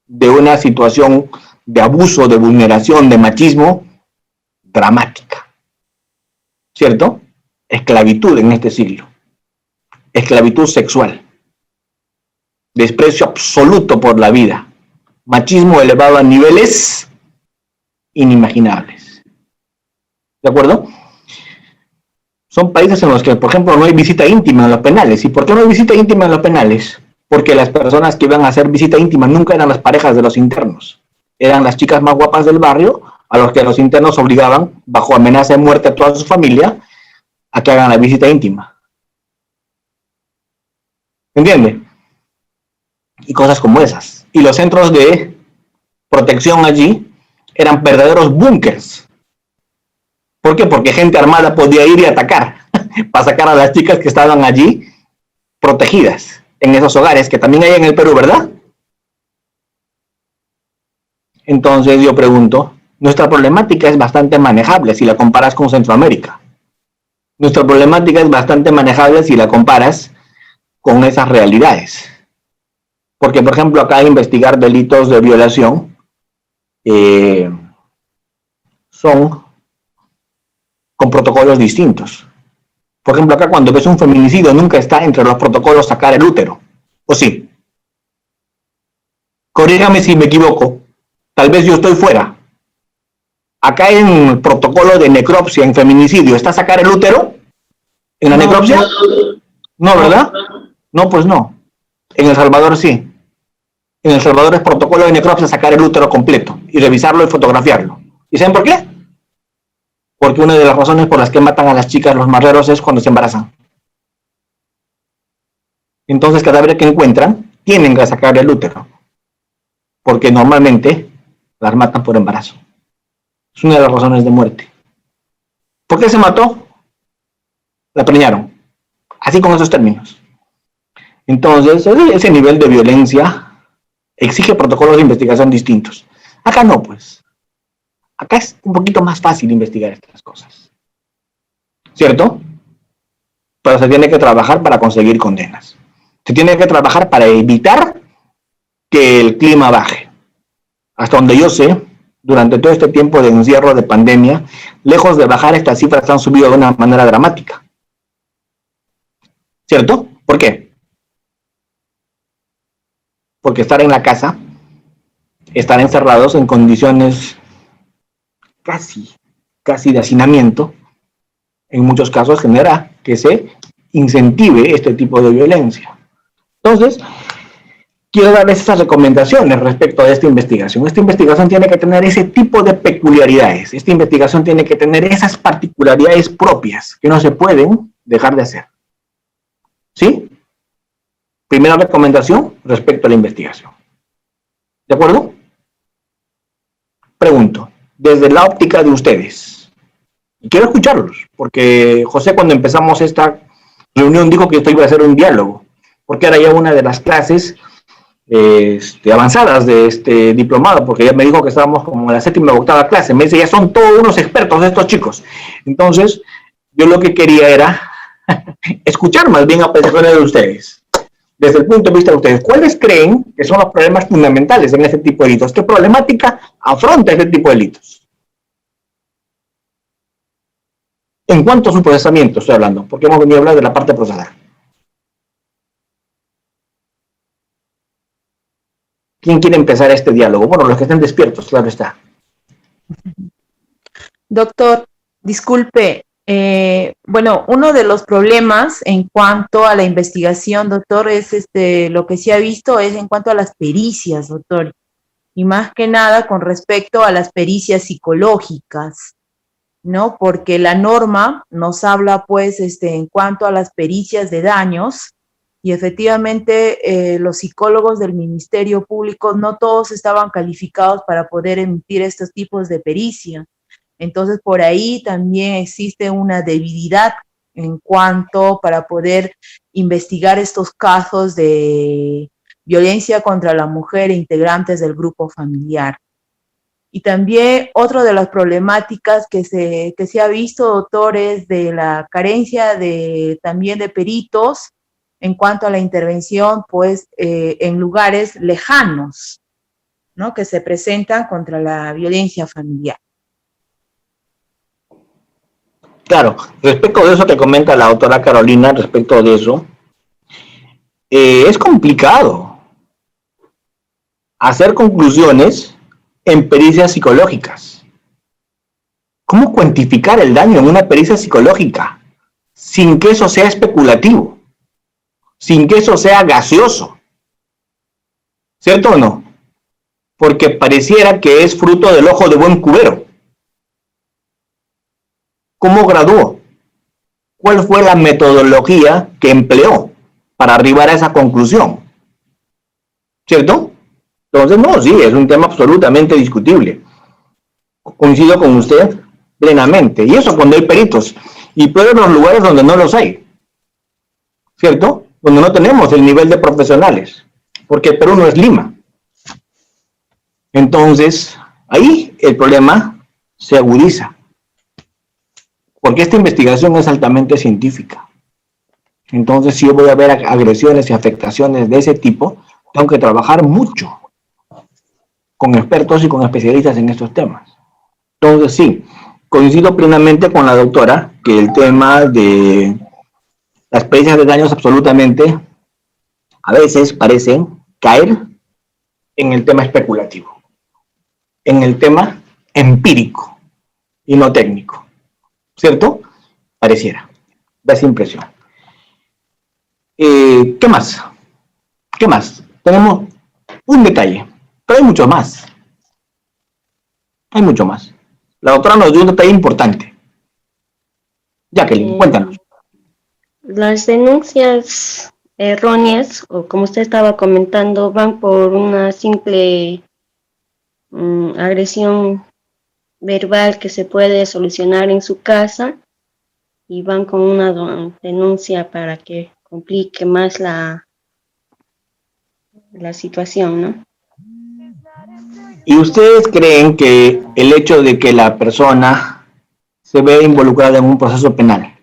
de una situación de abuso, de vulneración, de machismo dramática. ¿Cierto? Esclavitud en este siglo. Esclavitud sexual. Desprecio absoluto por la vida. Machismo elevado a niveles inimaginables. ¿De acuerdo? Son países en los que, por ejemplo, no hay visita íntima en los penales. ¿Y por qué no hay visita íntima en los penales? Porque las personas que iban a hacer visita íntima nunca eran las parejas de los internos. Eran las chicas más guapas del barrio, a los que los internos obligaban, bajo amenaza de muerte a toda su familia, a que hagan la visita íntima. ¿Entiende? Y cosas como esas. Y los centros de protección allí eran verdaderos búnkers. ¿Por qué? Porque gente armada podía ir y atacar para sacar a las chicas que estaban allí protegidas en esos hogares, que también hay en el Perú, ¿verdad? Entonces yo pregunto, nuestra problemática es bastante manejable si la comparas con Centroamérica. Nuestra problemática es bastante manejable si la comparas con esas realidades. Porque, por ejemplo, acá investigar delitos de violación son con protocolos distintos. Por ejemplo, acá cuando ves un feminicidio nunca está entre los protocolos sacar el útero. ¿O sí? Corrígame si me equivoco. Tal vez yo estoy fuera. Acá en el protocolo de necropsia en feminicidio, ¿está sacar el útero? ¿En la necropsia? No, ¿verdad? No, pues no. En El Salvador sí. En El Salvador es protocolo de necropsia sacar el útero completo y revisarlo y fotografiarlo. ¿Y saben por qué? Porque una de las razones por las que matan a las chicas los marreros es cuando se embarazan. Entonces, cada vez que encuentran, tienen que sacar el útero. Porque normalmente las matan por embarazo. Es una de las razones de muerte. ¿Por qué se mató? La preñaron. Así con esos términos. Entonces, ese nivel de violencia exige protocolos de investigación distintos. Acá no, pues. Acá es un poquito más fácil investigar estas cosas. ¿Cierto? Pero se tiene que trabajar para conseguir condenas. Se tiene que trabajar para evitar que el clima baje. Hasta donde yo sé, durante todo este tiempo de encierro de pandemia, lejos de bajar, estas cifras han subido de una manera dramática. ¿Cierto? ¿Por qué? Porque estar en la casa, estar encerrados en condiciones casi de hacinamiento, en muchos casos genera que se incentive este tipo de violencia. Entonces, quiero darles esas recomendaciones respecto a esta investigación. Esta investigación tiene que tener ese tipo de peculiaridades. Esta investigación tiene que tener esas particularidades propias que no se pueden dejar de hacer. ¿Sí? Primera recomendación respecto a la investigación. ¿De acuerdo? Pregunto, desde la óptica de ustedes, y quiero escucharlos, porque José cuando empezamos esta reunión dijo que esto iba a ser un diálogo, porque era ya una de las clases avanzadas de este diplomado, porque ella me dijo que estábamos como en la 7ª o 8ª clase. Me dice, ya son todos unos expertos estos chicos. Entonces, yo lo que quería era escuchar más bien apreciaciones de ustedes. Desde el punto de vista de ustedes, ¿cuáles creen que son los problemas fundamentales en este tipo de delitos? ¿Qué problemática afronta este tipo de delitos? En cuanto a su procesamiento estoy hablando, porque hemos venido a hablar de la parte procesal. ¿Quién quiere empezar este diálogo? Bueno, los que estén despiertos, claro está. Doctor, disculpe, bueno, uno de los problemas en cuanto a la investigación, doctor, es lo que se ha visto es en cuanto a las pericias, doctor, y más que nada con respecto a las pericias psicológicas, ¿no? Porque la norma nos habla, pues, en cuanto a las pericias de daños, y efectivamente los psicólogos del Ministerio Público no todos estaban calificados para poder emitir estos tipos de pericia. Entonces, por ahí también existe una debilidad en cuanto para poder investigar estos casos de violencia contra la mujer e integrantes del grupo familiar. Y también otra de las problemáticas que se ha visto, doctor, es de la carencia también de peritos en cuanto a la intervención, pues, en lugares lejanos, ¿no? Que se presentan contra la violencia familiar. Claro, respecto de eso que comenta la doctora Carolina, respecto de eso, es complicado hacer conclusiones en pericias psicológicas. ¿Cómo cuantificar el daño en una pericia psicológica sin que eso sea especulativo, sin que eso sea gaseoso? ¿Cierto o no? Porque pareciera que es fruto del ojo de buen cubero. ¿Cómo graduó? ¿Cuál fue la metodología que empleó para arribar a esa conclusión? ¿Cierto? Entonces, no, sí, es un tema absolutamente discutible. Coincido con usted plenamente. Y eso cuando hay peritos. Y peor en los lugares donde no los hay. ¿Cierto? Donde no tenemos el nivel de profesionales. Porque Perú no es Lima. Entonces, ahí el problema se agudiza. Porque esta investigación es altamente científica. Entonces, si yo voy a ver agresiones y afectaciones de ese tipo, tengo que trabajar mucho con expertos y con especialistas en estos temas. Entonces, sí, coincido plenamente con la doctora que el tema de las pericias de daños absolutamente a veces parecen caer en el tema especulativo, en el tema empírico y no técnico. ¿Cierto? Pareciera. Da esa impresión. ¿Qué más? ¿Qué más? Tenemos un detalle, pero hay mucho más. Hay mucho más. La doctora nos dio un detalle importante. Jacqueline, cuéntanos. Las denuncias erróneas, o como usted estaba comentando, van por una simple agresión verbal que se puede solucionar en su casa y van con una denuncia para que complique más la situación, ¿no? ¿Y ustedes creen que el hecho de que la persona se vea involucrada en un proceso penal,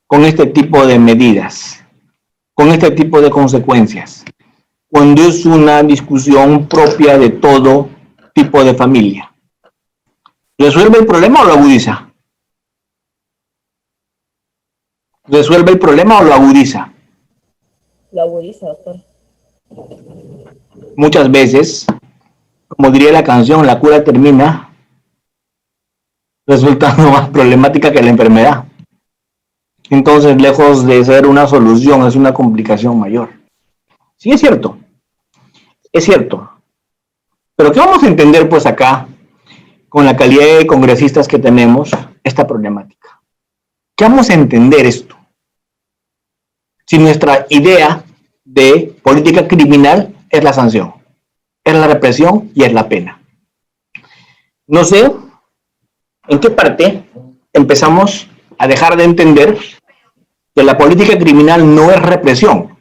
con este tipo de medidas, con este tipo de consecuencias, cuando es una discusión propia de todo tipo de familia, resuelve el problema o lo agudiza? ¿Resuelve el problema o lo agudiza? Lo agudiza, doctor. Muchas veces, como diría la canción, la cura termina resultando más problemática que la enfermedad. Entonces, lejos de ser una solución, es una complicación mayor. Sí, es cierto. Es cierto. Pero ¿qué vamos a entender pues acá, con la calidad de congresistas que tenemos, esta problemática? ¿Qué vamos a entender esto? Si nuestra idea de política criminal es la sanción, es la represión y es la pena. No sé en qué parte empezamos a dejar de entender que la política criminal no es represión,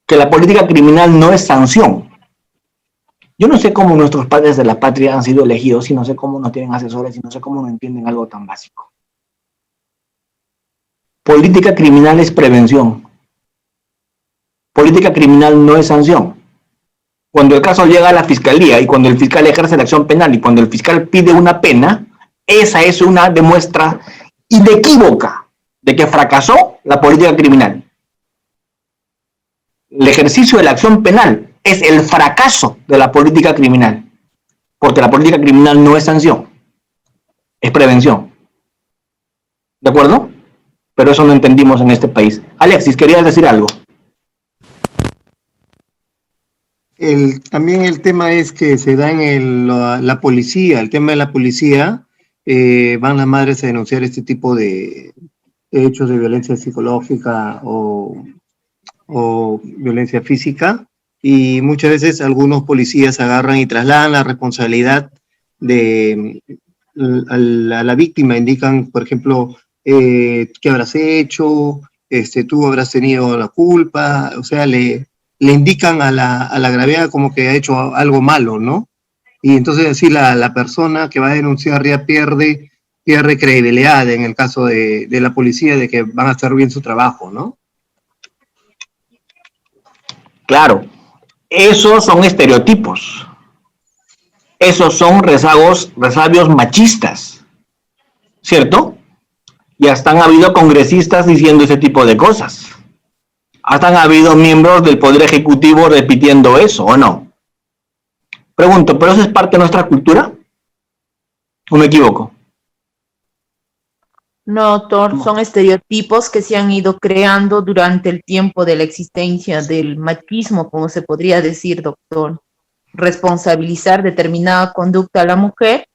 que la política criminal no es sanción. Yo no sé cómo nuestros padres de la patria han sido elegidos y no sé cómo no tienen asesores y no sé cómo no entienden algo tan básico. Política criminal es prevención. Política criminal no es sanción. Cuando el caso llega a la fiscalía y cuando el fiscal ejerce la acción penal y cuando el fiscal pide una pena, esa es una demuestra inequívoca de que fracasó la política criminal. El ejercicio de la acción penal es el fracaso de la política criminal, porque la política criminal no es sanción, es prevención. ¿De acuerdo? Pero eso no entendimos en este país. Alexis, ¿querías decir algo? También el tema es que se da en la policía, el tema de la policía, van las madres a denunciar este tipo de hechos de violencia psicológica o violencia física, y muchas veces algunos policías agarran y trasladan la responsabilidad a la víctima, indican, por ejemplo, ¿qué habrás hecho? Tú habrás tenido la culpa, o sea, le indican a la gravedad como que ha hecho algo malo, ¿no? Y entonces así la persona que va a denunciar ya pierde credibilidad en el caso de la policía, de que van a hacer bien su trabajo, ¿no? Claro, esos son estereotipos. Esos son resabios machistas, ¿cierto? Y hasta han habido congresistas diciendo ese tipo de cosas. Hasta han habido miembros del Poder Ejecutivo repitiendo eso, ¿o no? Pregunto, ¿pero eso es parte de nuestra cultura? ¿O me equivoco? No, doctor, son estereotipos que se han ido creando durante el tiempo de la existencia del machismo, como se podría decir, doctor. Responsabilizar determinada conducta a la mujer,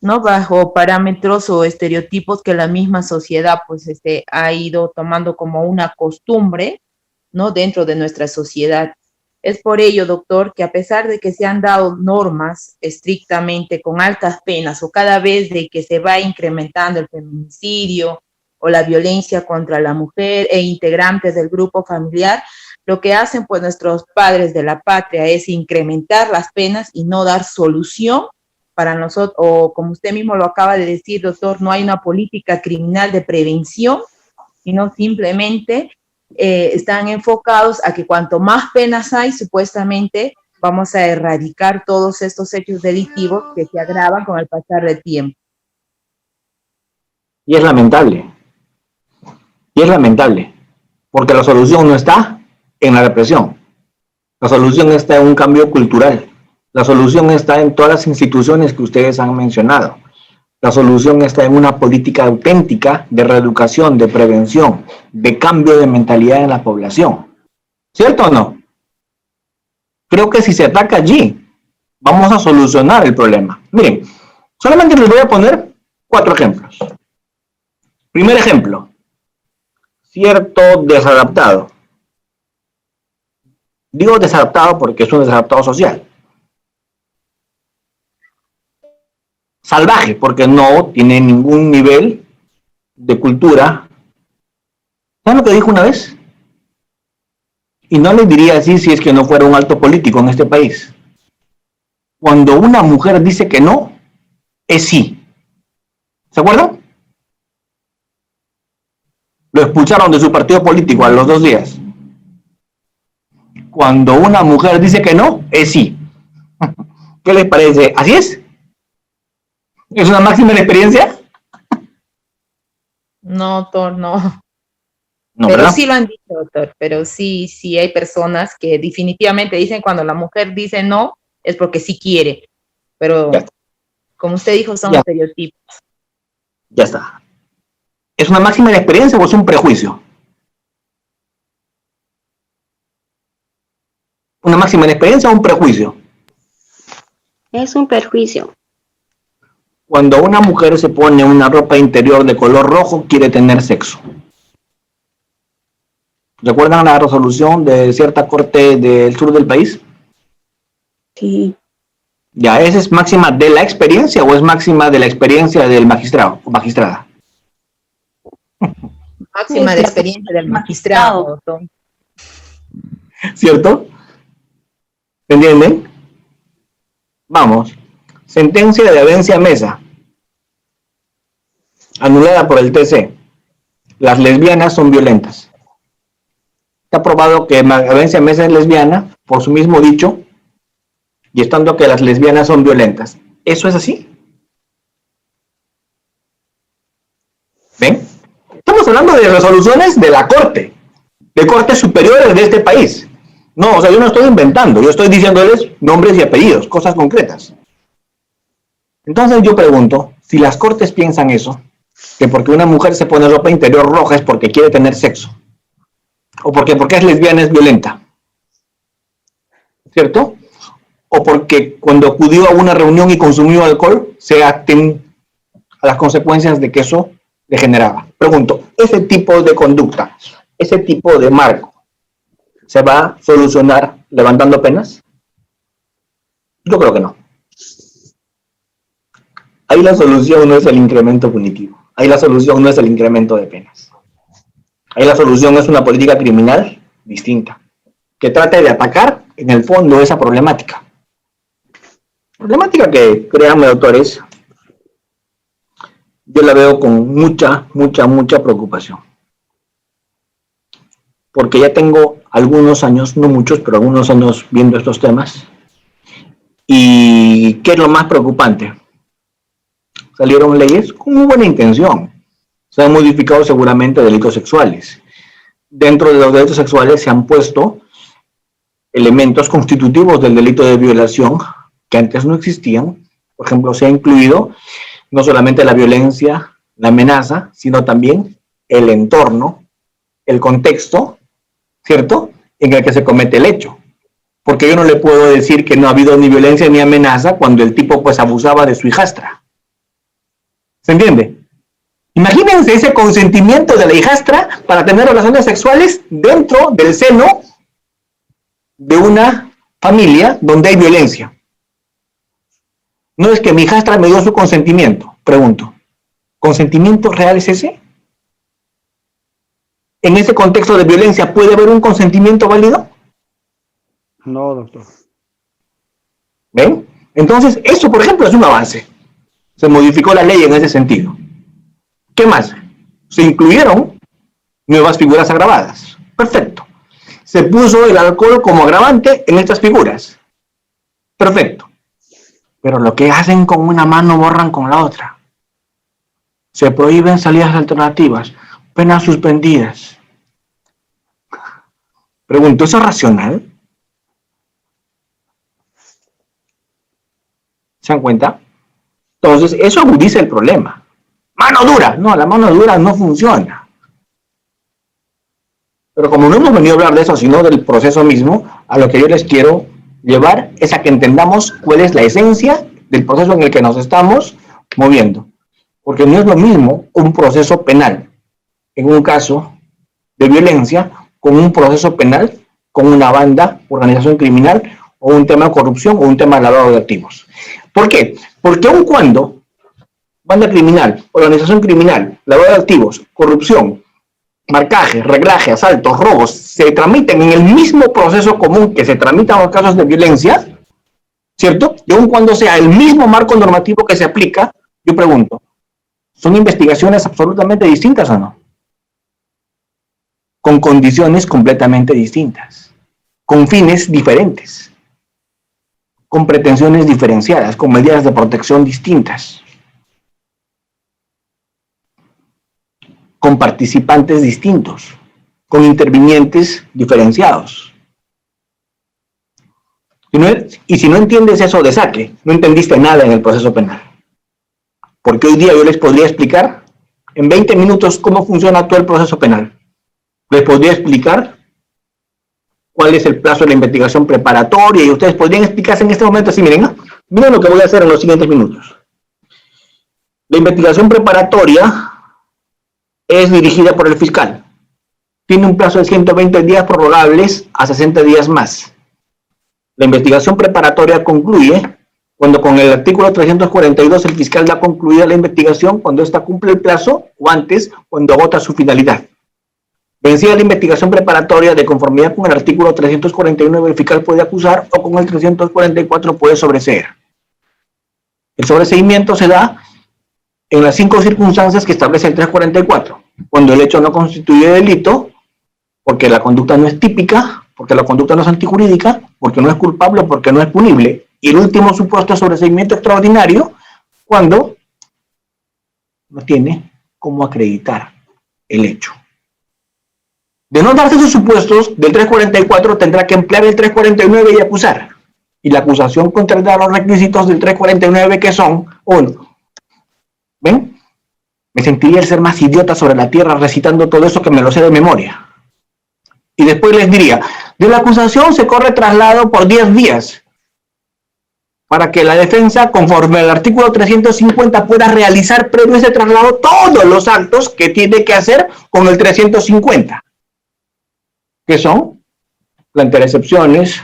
¿no? Bajo parámetros o estereotipos que la misma sociedad, pues, ha ido tomando como una costumbre, ¿no? Dentro de nuestra sociedad. Es por ello, doctor, que a pesar de que se han dado normas estrictamente con altas penas o cada vez de que se va incrementando el feminicidio o la violencia contra la mujer e integrantes del grupo familiar, lo que hacen pues nuestros padres de la patria es incrementar las penas y no dar solución para nosotros, o como usted mismo lo acaba de decir, doctor, no hay una política criminal de prevención, sino simplemente están enfocados a que cuanto más penas hay, supuestamente vamos a erradicar todos estos hechos delictivos que se agravan con el pasar del tiempo. Y es lamentable. Y es lamentable, porque la solución no está en la represión. La solución está en un cambio cultural. La solución está en todas las instituciones que ustedes han mencionado. La solución está en una política auténtica de reeducación, de prevención, de cambio de mentalidad en la población. ¿Cierto o no? Creo que si se ataca allí, vamos a solucionar el problema. Miren, solamente les voy a poner 4 ejemplos. Primer ejemplo, cierto desadaptado. Digo desadaptado porque es un desadaptado social. Salvaje, porque no tiene ningún nivel de cultura. ¿Saben lo que dijo una vez? Y no les diría así si es que no fuera un alto político en este país. Cuando una mujer dice que no, es sí. ¿Se acuerdan? Lo expulsaron de su partido político a los 2 días. Cuando una mujer dice que no, es sí. ¿Qué les parece? ¿Así es? ¿Es una máxima de experiencia? No, doctor, no. No, Pero ¿verdad? sí lo han dicho, doctor, pero sí hay personas que definitivamente dicen cuando la mujer dice no, es porque sí quiere. Pero, Ya. como usted dijo, son Ya. estereotipos. Ya está. ¿Es una máxima de experiencia o es un prejuicio? ¿Una máxima de experiencia o un prejuicio? Es un perjuicio. Cuando una mujer se pone una ropa interior de color rojo, quiere tener sexo. ¿Recuerdan la resolución de cierta corte del sur del país? Sí. ¿Ya esa es máxima de la experiencia o es máxima de la experiencia del magistrado o magistrada? Máxima de experiencia del magistrado, doctor. ¿Cierto? ¿Me entienden? Vamos. Sentencia de Avencia Mesa, anulada por el TC. Las lesbianas son violentas. Está probado que Avencia Mesa es lesbiana por su mismo dicho y estando que las lesbianas son violentas. ¿Eso es así? ¿Ven? Estamos hablando de resoluciones de la Corte, de cortes superiores de este país. No, o sea, yo no estoy inventando, yo estoy diciéndoles nombres y apellidos, cosas concretas. Entonces yo pregunto, si las Cortes piensan eso, que porque una mujer se pone ropa interior roja es porque quiere tener sexo, o porque es lesbiana es violenta, ¿cierto? O porque cuando acudió a una reunión y consumió alcohol, se aten a las consecuencias de que eso le generaba. Pregunto, ¿ese tipo de conducta, ese tipo de marco, se va a solucionar levantando penas? Yo creo que no. Ahí la solución no es el incremento punitivo. Ahí la solución no es el incremento de penas. Ahí la solución es una política criminal distinta, que trate de atacar en el fondo esa problemática. Problemática que, créanme, doctores, yo la veo con mucha preocupación. Porque ya tengo algunos años, no muchos, pero algunos años viendo estos temas. ¿Y qué es lo más preocupante? Salieron leyes con muy buena intención. Se han modificado seguramente delitos sexuales. Dentro de los delitos sexuales se han puesto elementos constitutivos del delito de violación que antes no existían. Por ejemplo, se ha incluido no solamente la violencia, la amenaza, sino también el entorno, el contexto, ¿cierto?, en el que se comete el hecho. Porque yo no le puedo decir que no ha habido ni violencia ni amenaza cuando el tipo pues abusaba de su hijastra. ¿Se entiende? Imagínense ese consentimiento de la hijastra para tener relaciones sexuales dentro del seno de una familia donde hay violencia. No es que mi hijastra me dio su consentimiento, pregunto. ¿Consentimiento real es ese? ¿En ese contexto de violencia puede haber un consentimiento válido? No, doctor. ¿Ven? Entonces, eso, por ejemplo, es un avance. Se modificó la ley en ese sentido. ¿Qué más? Se incluyeron nuevas figuras agravadas. Perfecto. Se puso el alcohol como agravante en estas figuras. Perfecto. Pero lo que hacen con una mano borran con la otra. Se prohíben salidas alternativas, penas suspendidas. Pregunto, ¿eso es racional? ¿Se dan cuenta? Entonces, eso agudiza el problema. ¡Mano dura! No, la mano dura no funciona. Pero como no hemos venido a hablar de eso, sino del proceso mismo, a lo que yo les quiero llevar es a que entendamos cuál es la esencia del proceso en el que nos estamos moviendo. Porque no es lo mismo un proceso penal en un caso de violencia con un proceso penal con una banda, organización criminal o un tema de corrupción o un tema de lavado de activos. ¿Por qué? Porque aun cuando banda criminal, organización criminal, lavado de activos, corrupción, marcaje, reglaje, asaltos, robos, se tramiten en el mismo proceso común que se tramitan los casos de violencia, ¿cierto? Y aun cuando sea el mismo marco normativo que se aplica, yo pregunto, ¿son investigaciones absolutamente distintas o no? Con condiciones completamente distintas, con fines diferentes, con pretensiones diferenciadas, con medidas de protección distintas, con participantes distintos, con intervinientes diferenciados. Y si no entiendes eso de saque, no entendiste nada en el proceso penal. Porque hoy día yo les podría explicar en 20 minutos cómo funciona todo el proceso penal. Les podría explicar cuál es el plazo de la investigación preparatoria y ustedes podrían explicarse en este momento así, miren, ¿no? Miren lo que voy a hacer en los siguientes minutos. La investigación preparatoria es dirigida por el fiscal. Tiene un plazo de 120 días prorrogables a 60 días más. La investigación preparatoria concluye cuando con el artículo 342 el fiscal da concluida la investigación cuando ésta cumple el plazo o antes cuando agota su finalidad. Vencida la investigación preparatoria de conformidad con el artículo 349, el fiscal puede acusar o con el 344 puede sobreseer. El sobreseimiento se da en las 5 circunstancias que establece el 344. Cuando el hecho no constituye delito, porque la conducta no es típica, porque la conducta no es antijurídica, porque no es culpable o porque no es punible. Y el último supuesto es sobreseimiento extraordinario, cuando no tiene cómo acreditar el hecho. De no darse esos supuestos, del 344 tendrá que emplear el 349 y acusar. Y la acusación contrará los requisitos del 349, que son 1. ¿Ven? Me sentiría el ser más idiota sobre la tierra recitando todo eso que me lo sé de memoria. Y después les diría, de la acusación se corre traslado por 10 días para que la defensa, conforme al artículo 350, pueda realizar previo a ese traslado todos los actos que tiene que hacer con el 350. Que son plantear excepciones,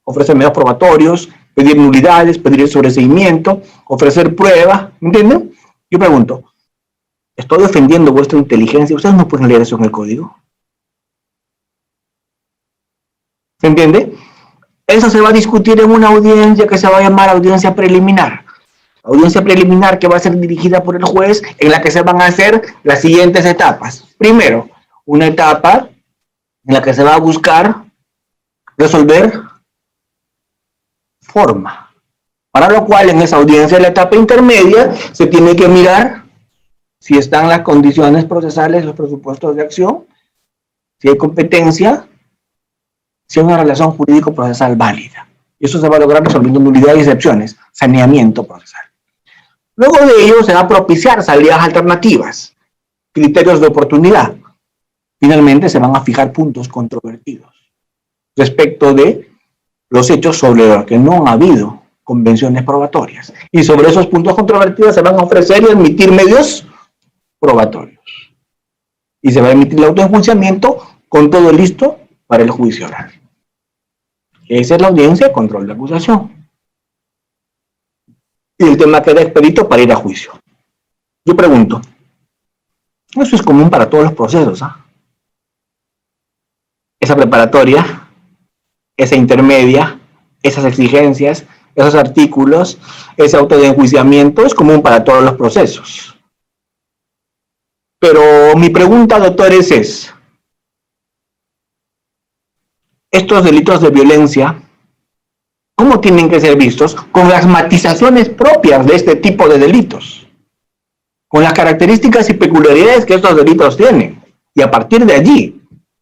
ofrecer medios probatorios, pedir nulidades, pedir el sobreseimiento, ofrecer pruebas, ¿me entienden? Yo pregunto, ¿estoy ofendiendo vuestra inteligencia? ¿Ustedes no pueden leer eso en el código? ¿Se entiende? Eso se va a discutir en una audiencia que se va a llamar audiencia preliminar. Audiencia preliminar que va a ser dirigida por el juez, en la que se van a hacer las siguientes etapas. Primero, una etapa en la que se va a buscar resolver forma, para lo cual en esa audiencia de la etapa intermedia se tiene que mirar si están las condiciones procesales, los presupuestos de acción, si hay competencia, si hay una relación jurídico-procesal válida. Y eso se va a lograr resolviendo nulidad y excepciones, saneamiento procesal. Luego de ello se va a propiciar salidas alternativas, criterios de oportunidad. Finalmente se van a fijar puntos controvertidos respecto de los hechos sobre los que no ha habido convenciones probatorias. Y sobre esos puntos controvertidos se van a ofrecer y admitir medios probatorios. Y se va a emitir el autoenjuiciamiento con todo listo para el juicio oral. Esa es la audiencia de control de acusación. Y el tema queda expedito para ir a juicio. Yo pregunto, eso es común para todos los procesos, ¿ah? Esa preparatoria, esa intermedia, esas exigencias, esos artículos, ese auto de enjuiciamiento es común para todos los procesos. Pero mi pregunta, doctores, es, estos delitos de violencia, ¿cómo tienen que ser vistos? Con las matizaciones propias de este tipo de delitos, con las características y peculiaridades que estos delitos tienen, y a partir de allí,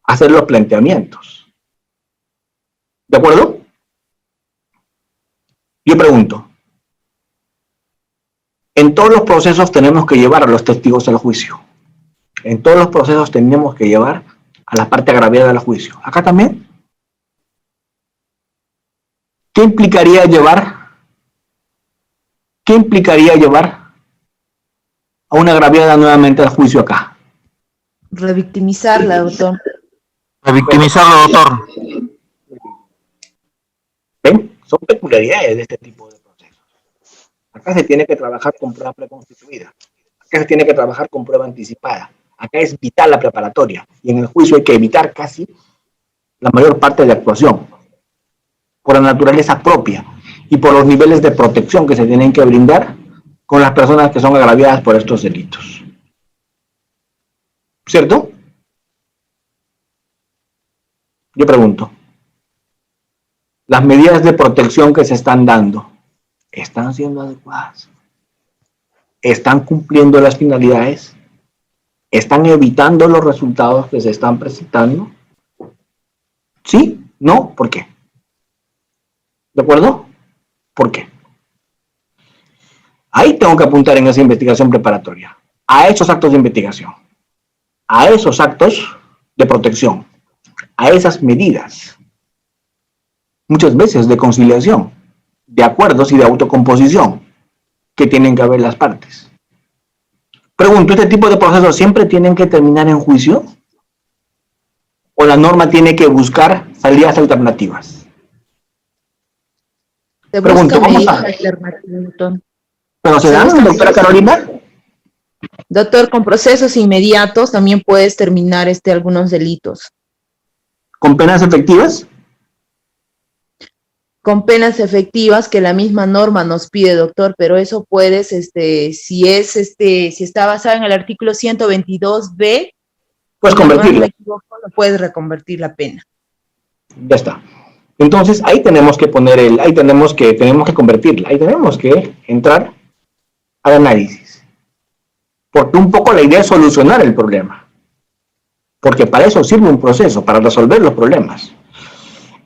hacer los planteamientos. ¿De acuerdo? Yo pregunto, en todos los procesos tenemos que llevar a los testigos al juicio. En todos los procesos tenemos que llevar a la parte agraviada al juicio. ¿Acá también? ¿Qué implicaría llevar a una agraviada nuevamente al juicio acá? Revictimizarla, doctor. Revictimizarlo, doctor. ¿Ven? Son peculiaridades de este tipo de procesos. Acá se tiene que trabajar con prueba preconstituida. Acá se tiene que trabajar con prueba anticipada. Acá es vital la preparatoria. Y en el juicio hay que evitar casi la mayor parte de actuación. Por la naturaleza propia y por los niveles de protección que se tienen que brindar con las personas que son agraviadas por estos delitos. ¿Cierto? Yo pregunto, ¿las medidas de protección que se están dando están siendo adecuadas? ¿Están cumpliendo las finalidades? ¿Están evitando los resultados que se están presentando? ¿Sí? ¿No? ¿Por qué? ¿De acuerdo? ¿Por qué? Ahí tengo que apuntar en esa investigación preparatoria, a esos actos de investigación, a esos actos de protección, a esas medidas, muchas veces de conciliación, de acuerdos y de autocomposición que tienen que haber las partes. Pregunto, ¿este tipo de procesos siempre tienen que terminar en juicio? ¿O la norma tiene que buscar salidas alternativas? Se Pregunto, busca ¿cómo medidas está? alternativas, doctor. ¿Pero se dan, doctora Carolina? Doctor, con procesos inmediatos también puedes terminar algunos delitos. ¿Con penas efectivas? Con penas efectivas que la misma norma nos pide, doctor, pero eso puedes, si está basado en el artículo 122b, Puedes convertirla. no me equivoco, no puedes reconvertir la pena. Ya está. Entonces, ahí tenemos que poner tenemos que convertirla, ahí tenemos que entrar al análisis. Porque un poco la idea es solucionar el problema. Porque para eso sirve un proceso, para resolver los problemas.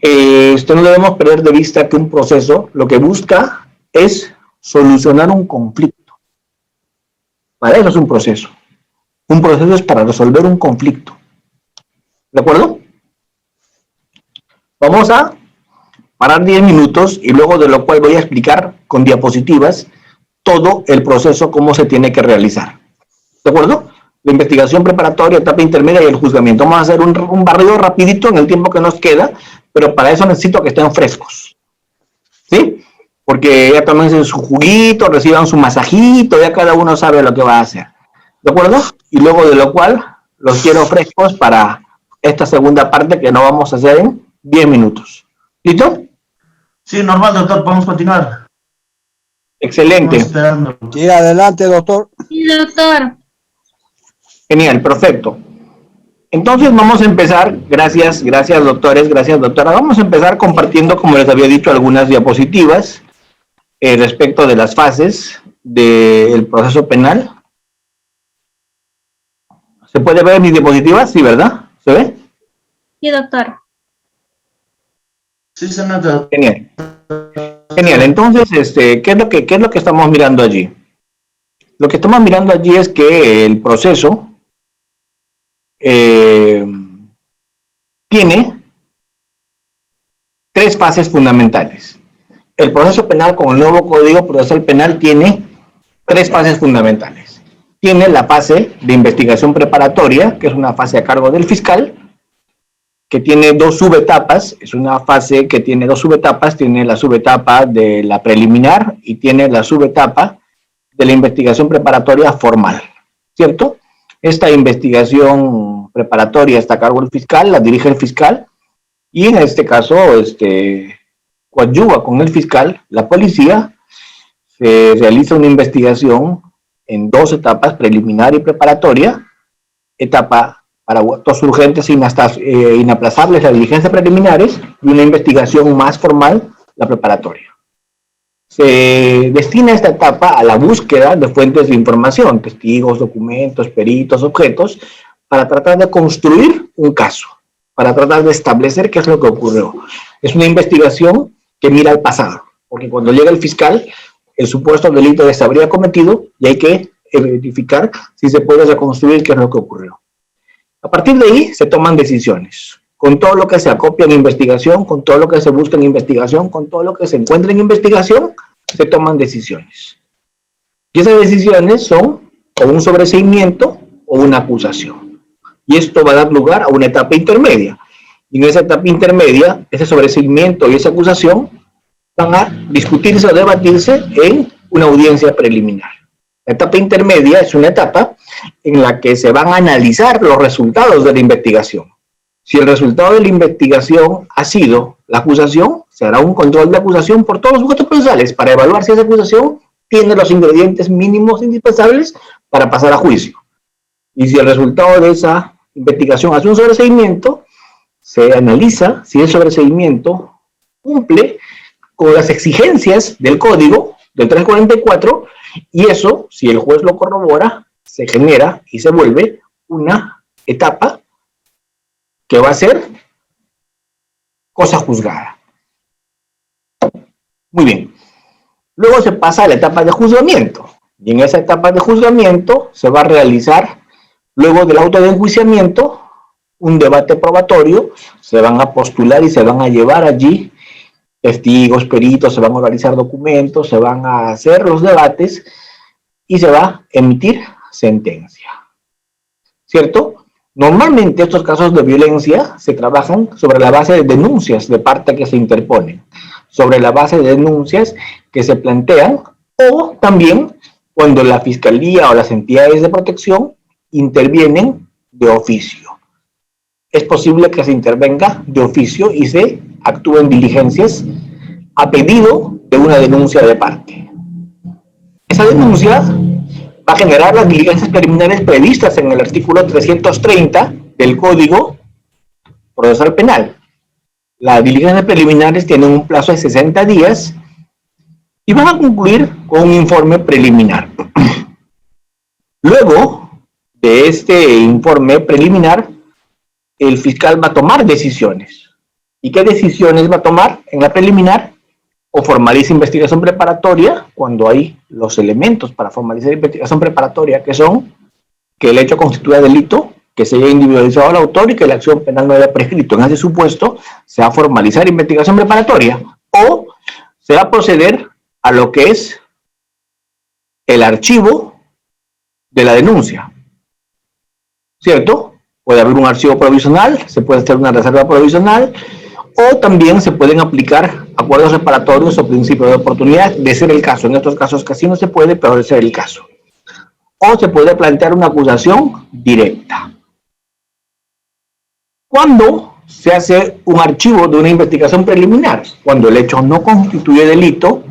No debemos perder de vista que un proceso lo que busca es solucionar un conflicto. Para eso es un proceso. Un proceso es para resolver un conflicto. ¿De acuerdo? Vamos a parar 10 minutos y luego de lo cual voy a explicar con diapositivas todo el proceso, cómo se tiene que realizar. ¿De acuerdo? La investigación preparatoria, etapa intermedia y el juzgamiento. Vamos a hacer un barrido rapidito en el tiempo que nos queda, pero para eso necesito que estén frescos. ¿Sí? Porque ya tomen su juguito, reciban su masajito, ya cada uno sabe lo que va a hacer. ¿De acuerdo? Y luego de lo cual los quiero frescos para esta segunda parte que no vamos a hacer en 10 minutos. ¿Listo? Sí, normal, doctor, podemos continuar. Excelente. Sí, adelante, doctor. Sí, doctor. Genial, perfecto. Entonces vamos a empezar, gracias doctores, gracias doctora. Vamos a empezar compartiendo, como les había dicho, algunas diapositivas respecto de las fases del proceso penal. ¿Se puede ver mis diapositivas? Sí, ¿verdad? ¿Se ve? Sí, doctor. Sí, se nota. Genial. Genial, entonces, ¿qué es lo que estamos mirando allí? Lo que estamos mirando allí es que el proceso tiene 3 fases fundamentales. El proceso penal con el nuevo Código Procesal Penal tiene 3 fases fundamentales. Tiene la fase de investigación preparatoria, que es una fase a cargo del fiscal, que tiene 2 subetapas. Es una fase que tiene 2 subetapas. Tiene la subetapa de la preliminar y tiene la subetapa de la investigación preparatoria formal, ¿cierto? Esta investigación preparatoria está a cargo del fiscal, la dirige el fiscal, y en este caso, coadyuva con el fiscal, la policía. Se realiza una investigación en 2 etapas, preliminar y preparatoria. Etapa para actos urgentes e inaplazables, las diligencias preliminares, y una investigación más formal, la preparatoria. Se destina esta etapa a la búsqueda de fuentes de información, testigos, documentos, peritos, objetos, para tratar de construir un caso, para tratar de establecer qué es lo que ocurrió. Es una investigación que mira al pasado, porque cuando llega el fiscal, el supuesto delito ya se habría cometido y hay que verificar si se puede reconstruir qué es lo que ocurrió. A partir de ahí se toman decisiones, con todo lo que se acopia en investigación, con todo lo que se busca en investigación, con todo lo que se encuentra en investigación, se toman decisiones. Y esas decisiones son o un sobreseimiento o una acusación. Y esto va a dar lugar a una etapa intermedia. Y en esa etapa intermedia, ese sobreseimiento y esa acusación van a discutirse o debatirse en una audiencia preliminar. La etapa intermedia es una etapa en la que se van a analizar los resultados de la investigación. Si el resultado de la investigación ha sido la acusación, se hará un control de acusación por todos los sujetos procesales para evaluar si esa acusación tiene los ingredientes mínimos indispensables para pasar a juicio. Y si el resultado de esa investigación hace un sobreseimiento, se analiza si el sobreseimiento cumple con las exigencias del código del 344, y eso, si el juez lo corrobora, se genera y se vuelve una etapa que va a ser cosa juzgada. Muy bien. Luego se pasa a la etapa de juzgamiento. Y en esa etapa de juzgamiento se va a realizar, luego del auto de enjuiciamiento, un debate probatorio. Se van a postular y se van a llevar allí testigos, peritos, se van a organizar documentos, se van a hacer los debates y se va a emitir sentencia. ¿Cierto? Normalmente estos casos de violencia se trabajan sobre la base de denuncias de parte que se interponen, sobre la base de denuncias que se plantean, o también cuando la Fiscalía o las entidades de protección intervienen de oficio. Es posible que se intervenga de oficio y se actúen diligencias a pedido de una denuncia de parte. Esa denuncia va a generar las diligencias preliminares previstas en el artículo 330 del Código Procesal Penal. Las diligencias preliminares tienen un plazo de 60 días y van a concluir con un informe preliminar. Luego de este informe preliminar, el fiscal va a tomar decisiones. ¿Y qué decisiones va a tomar en la preliminar? O formaliza investigación preparatoria cuando hay los elementos para formalizar investigación preparatoria, que son que el hecho constituya delito, que se haya individualizado al autor y que la acción penal no haya prescrito. En ese supuesto, se va a formalizar investigación preparatoria o se va a proceder a lo que es el archivo de la denuncia. ¿Cierto? Puede haber un archivo provisional, se puede hacer una reserva provisional, o también se pueden aplicar acuerdos reparatorios o principios de oportunidad, de ser el caso. En estos casos casi no se puede, pero de ser el caso. O se puede plantear una acusación directa. ¿Cuándo se hace un archivo de una investigación preliminar? Cuando el hecho no constituye delito,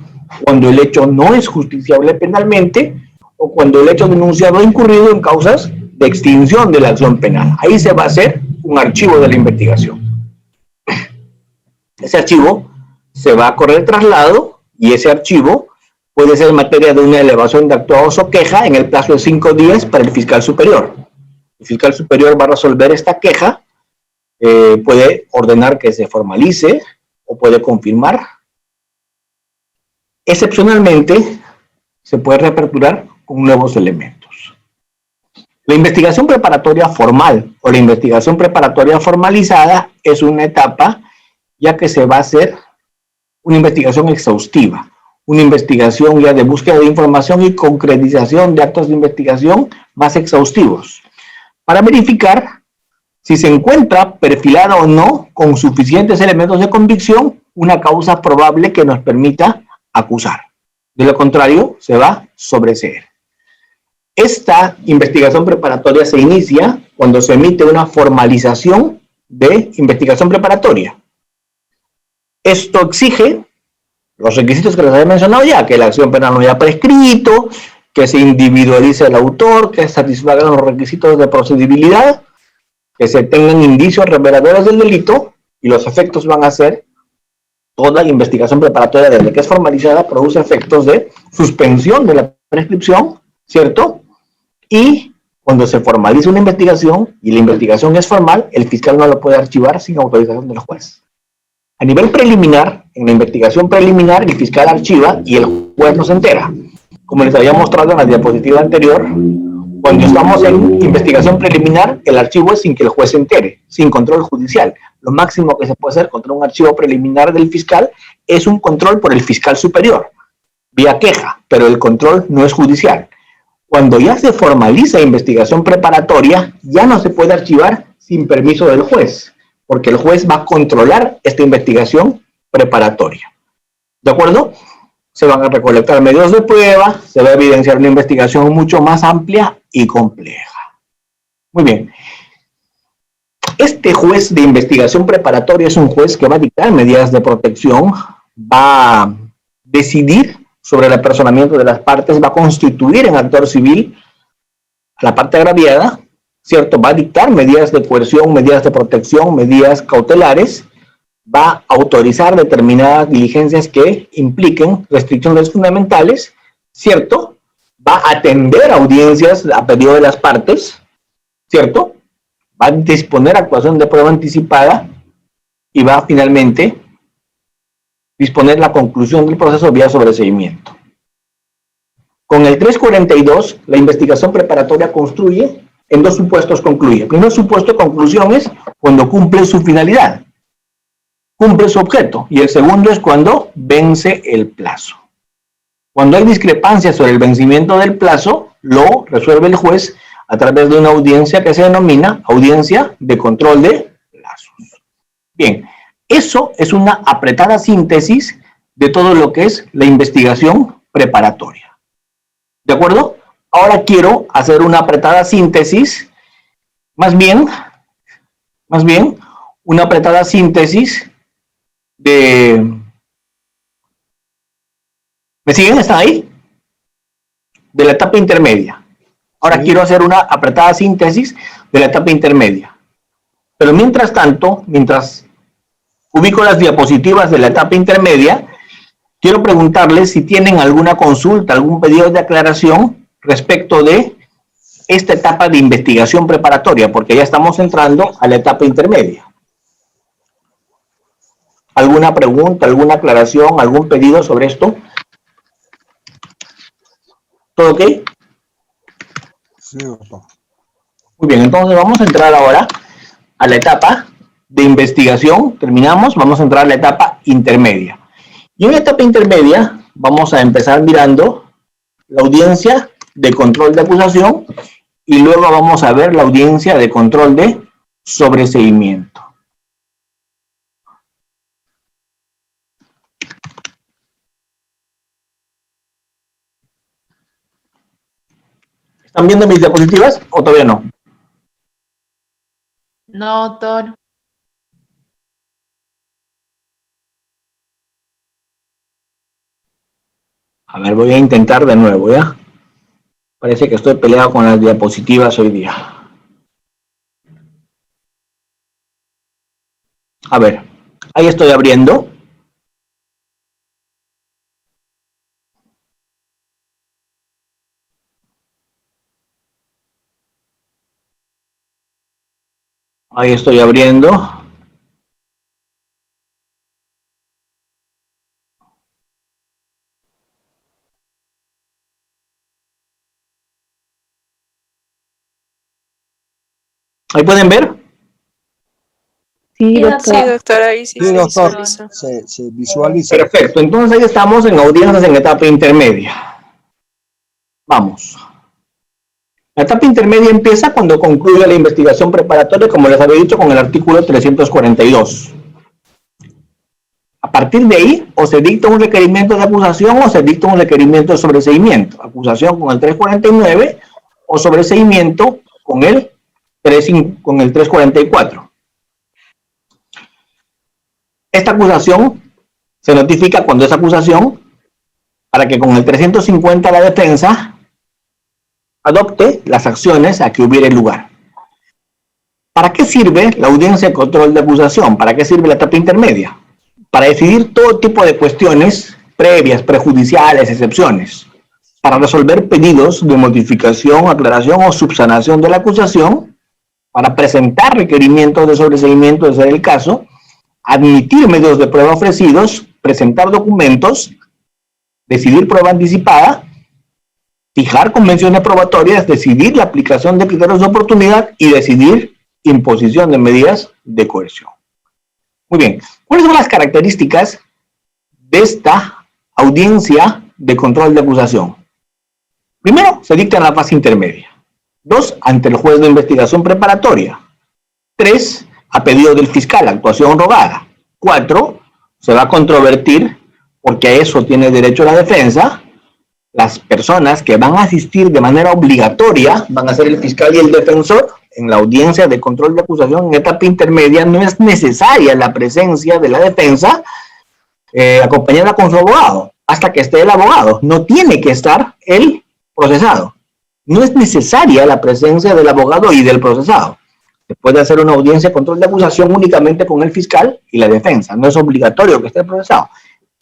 cuando el hecho no es justiciable penalmente, o cuando el hecho denunciado ha incurrido en causas de extinción de la acción penal. Ahí se va a hacer un archivo de la investigación. Ese archivo se va a correr traslado y ese archivo puede ser materia de una elevación de actuados o queja en el plazo de 5 días para el fiscal superior. El fiscal superior va a resolver esta queja, puede ordenar que se formalice o puede confirmar. Excepcionalmente, se puede reaperturar con nuevos elementos. La investigación preparatoria formal o la investigación preparatoria formalizada es una etapa ya que se va a hacer una investigación exhaustiva, una investigación ya de búsqueda de información y concretización de actos de investigación más exhaustivos, para verificar si se encuentra perfilada o no con suficientes elementos de convicción una causa probable que nos permita acusar. De lo contrario, se va a sobreseer. Esta investigación preparatoria se inicia cuando se emite una formalización de investigación preparatoria. Esto exige los requisitos que les había mencionado ya, que la acción penal no haya prescrito, que se individualice el autor, que satisfagan los requisitos de procedibilidad, que se tengan indicios reveladores del delito, y los efectos van a ser, toda la investigación preparatoria desde que es formalizada produce efectos de suspensión de la prescripción, ¿cierto? Y cuando se formaliza una investigación y la investigación es formal, el fiscal no lo puede archivar sin autorización del juez. A nivel preliminar, en la investigación preliminar, el fiscal archiva y el juez no se entera. Como les había mostrado en la diapositiva anterior, cuando estamos en investigación preliminar, el archivo es sin que el juez se entere, sin control judicial. Lo máximo que se puede hacer contra un archivo preliminar del fiscal es un control por el fiscal superior, vía queja, pero el control no es judicial. Cuando ya se formaliza investigación preparatoria, ya no se puede archivar sin permiso del juez, porque el juez va a controlar esta investigación preparatoria. ¿De acuerdo? Se van a recolectar medios de prueba, se va a evidenciar una investigación mucho más amplia y compleja. Muy bien. Este juez de investigación preparatoria es un juez que va a dictar medidas de protección, va a decidir sobre el apersonamiento de las partes, va a constituir en actor civil a la parte agraviada, ¿cierto? Va a dictar medidas de coerción, medidas de protección, medidas cautelares, va a autorizar determinadas diligencias que impliquen restricciones fundamentales, ¿cierto? Va a atender audiencias a pedido de las partes, ¿cierto? Va a disponer actuación de prueba anticipada y va a finalmente disponer la conclusión del proceso vía sobreseimiento. Con el 342, la investigación preparatoria concluye, en dos supuestos concluye. El primer supuesto de conclusión es cuando cumple su finalidad, cumple su objeto, y el segundo es cuando vence el plazo. Cuando hay discrepancia sobre el vencimiento del plazo, lo resuelve el juez a través de una audiencia que se denomina audiencia de control de plazos. Bien, eso es una apretada síntesis de todo lo que es la investigación preparatoria. ¿De acuerdo? Ahora quiero hacer una apretada síntesis, más bien, una apretada síntesis de... ¿Me siguen? ¿Están ahí? De la etapa intermedia. Ahora sí. Quiero hacer una apretada síntesis de la etapa intermedia. Pero mientras tanto, mientras ubico las diapositivas de la etapa intermedia, quiero preguntarles si tienen alguna consulta, algún pedido de aclaración respecto de esta etapa de investigación preparatoria, porque ya estamos entrando a la etapa intermedia. ¿Alguna pregunta, alguna aclaración, algún pedido sobre esto? ¿Todo ok? Sí, doctor. Muy bien, entonces vamos a entrar ahora a la etapa de investigación. Terminamos, vamos a entrar a la etapa intermedia. Y en la etapa intermedia vamos a empezar mirando la audiencia de control de acusación y luego vamos a ver la audiencia de control de sobreseimiento. ¿Están viendo mis diapositivas o todavía no? No, doctor. A ver, voy a intentar de nuevo, ¿ya? Parece que estoy peleado con las diapositivas hoy día. A ver, ahí estoy abriendo. Ahí estoy abriendo. ¿Ahí pueden ver? Sí, doctor. Sí, doctor, ahí sí, Sí, se doctor. visualiza. Se visualiza. Perfecto, entonces ahí estamos en audiencias en etapa intermedia. Vamos. La etapa intermedia empieza cuando concluye la investigación preparatoria, como les había dicho, con el artículo 342. A partir de ahí, o se dicta un requerimiento de acusación o se dicta un requerimiento de sobreseimiento. Acusación con el 349 o sobreseimiento con el 344. Esta acusación se notifica cuando es acusación para que con el 350 la defensa adopte las acciones a que hubiere lugar. ¿Para qué sirve la audiencia de control de acusación? ¿Para qué sirve la etapa intermedia? Para decidir todo tipo de cuestiones previas, prejudiciales, excepciones. Para resolver pedidos de modificación, aclaración o subsanación de la acusación. Para presentar requerimientos de sobreseimiento, de ser el caso. Admitir medios de prueba ofrecidos. Presentar documentos. Decidir prueba anticipada. Fijar convenciones probatorias, decidir la aplicación de criterios de oportunidad y decidir imposición de medidas de coerción. Muy bien, ¿cuáles son las características de esta audiencia de control de acusación? Primero, se dicta en la fase intermedia. 2, ante el juez de investigación preparatoria. 3, a pedido del fiscal, actuación rogada. 4, se va a controvertir, porque a eso tiene derecho la defensa. Las personas que van a asistir de manera obligatoria van a ser el fiscal y el defensor. En la audiencia de control de acusación en etapa intermedia no es necesaria la presencia de la defensa acompañada con su abogado, hasta que esté el abogado. No tiene que estar el procesado. No es necesaria la presencia del abogado y del procesado. Se puede hacer una audiencia de control de acusación únicamente con el fiscal y la defensa. No es obligatorio que esté el procesado.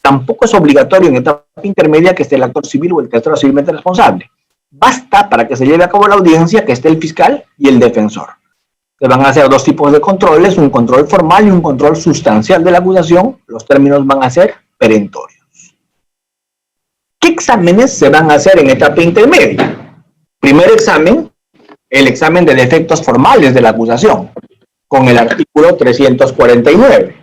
Tampoco es obligatorio en etapa intermedia que esté el actor civil o el tercero civilmente responsable. Basta para que se lleve a cabo la audiencia que esté el fiscal y el defensor. Se van a hacer dos tipos de controles, un control formal y un control sustancial de la acusación. Los términos van a ser perentorios. ¿Qué exámenes se van a hacer en etapa intermedia? Primer examen, el examen de defectos formales de la acusación, con el artículo 349.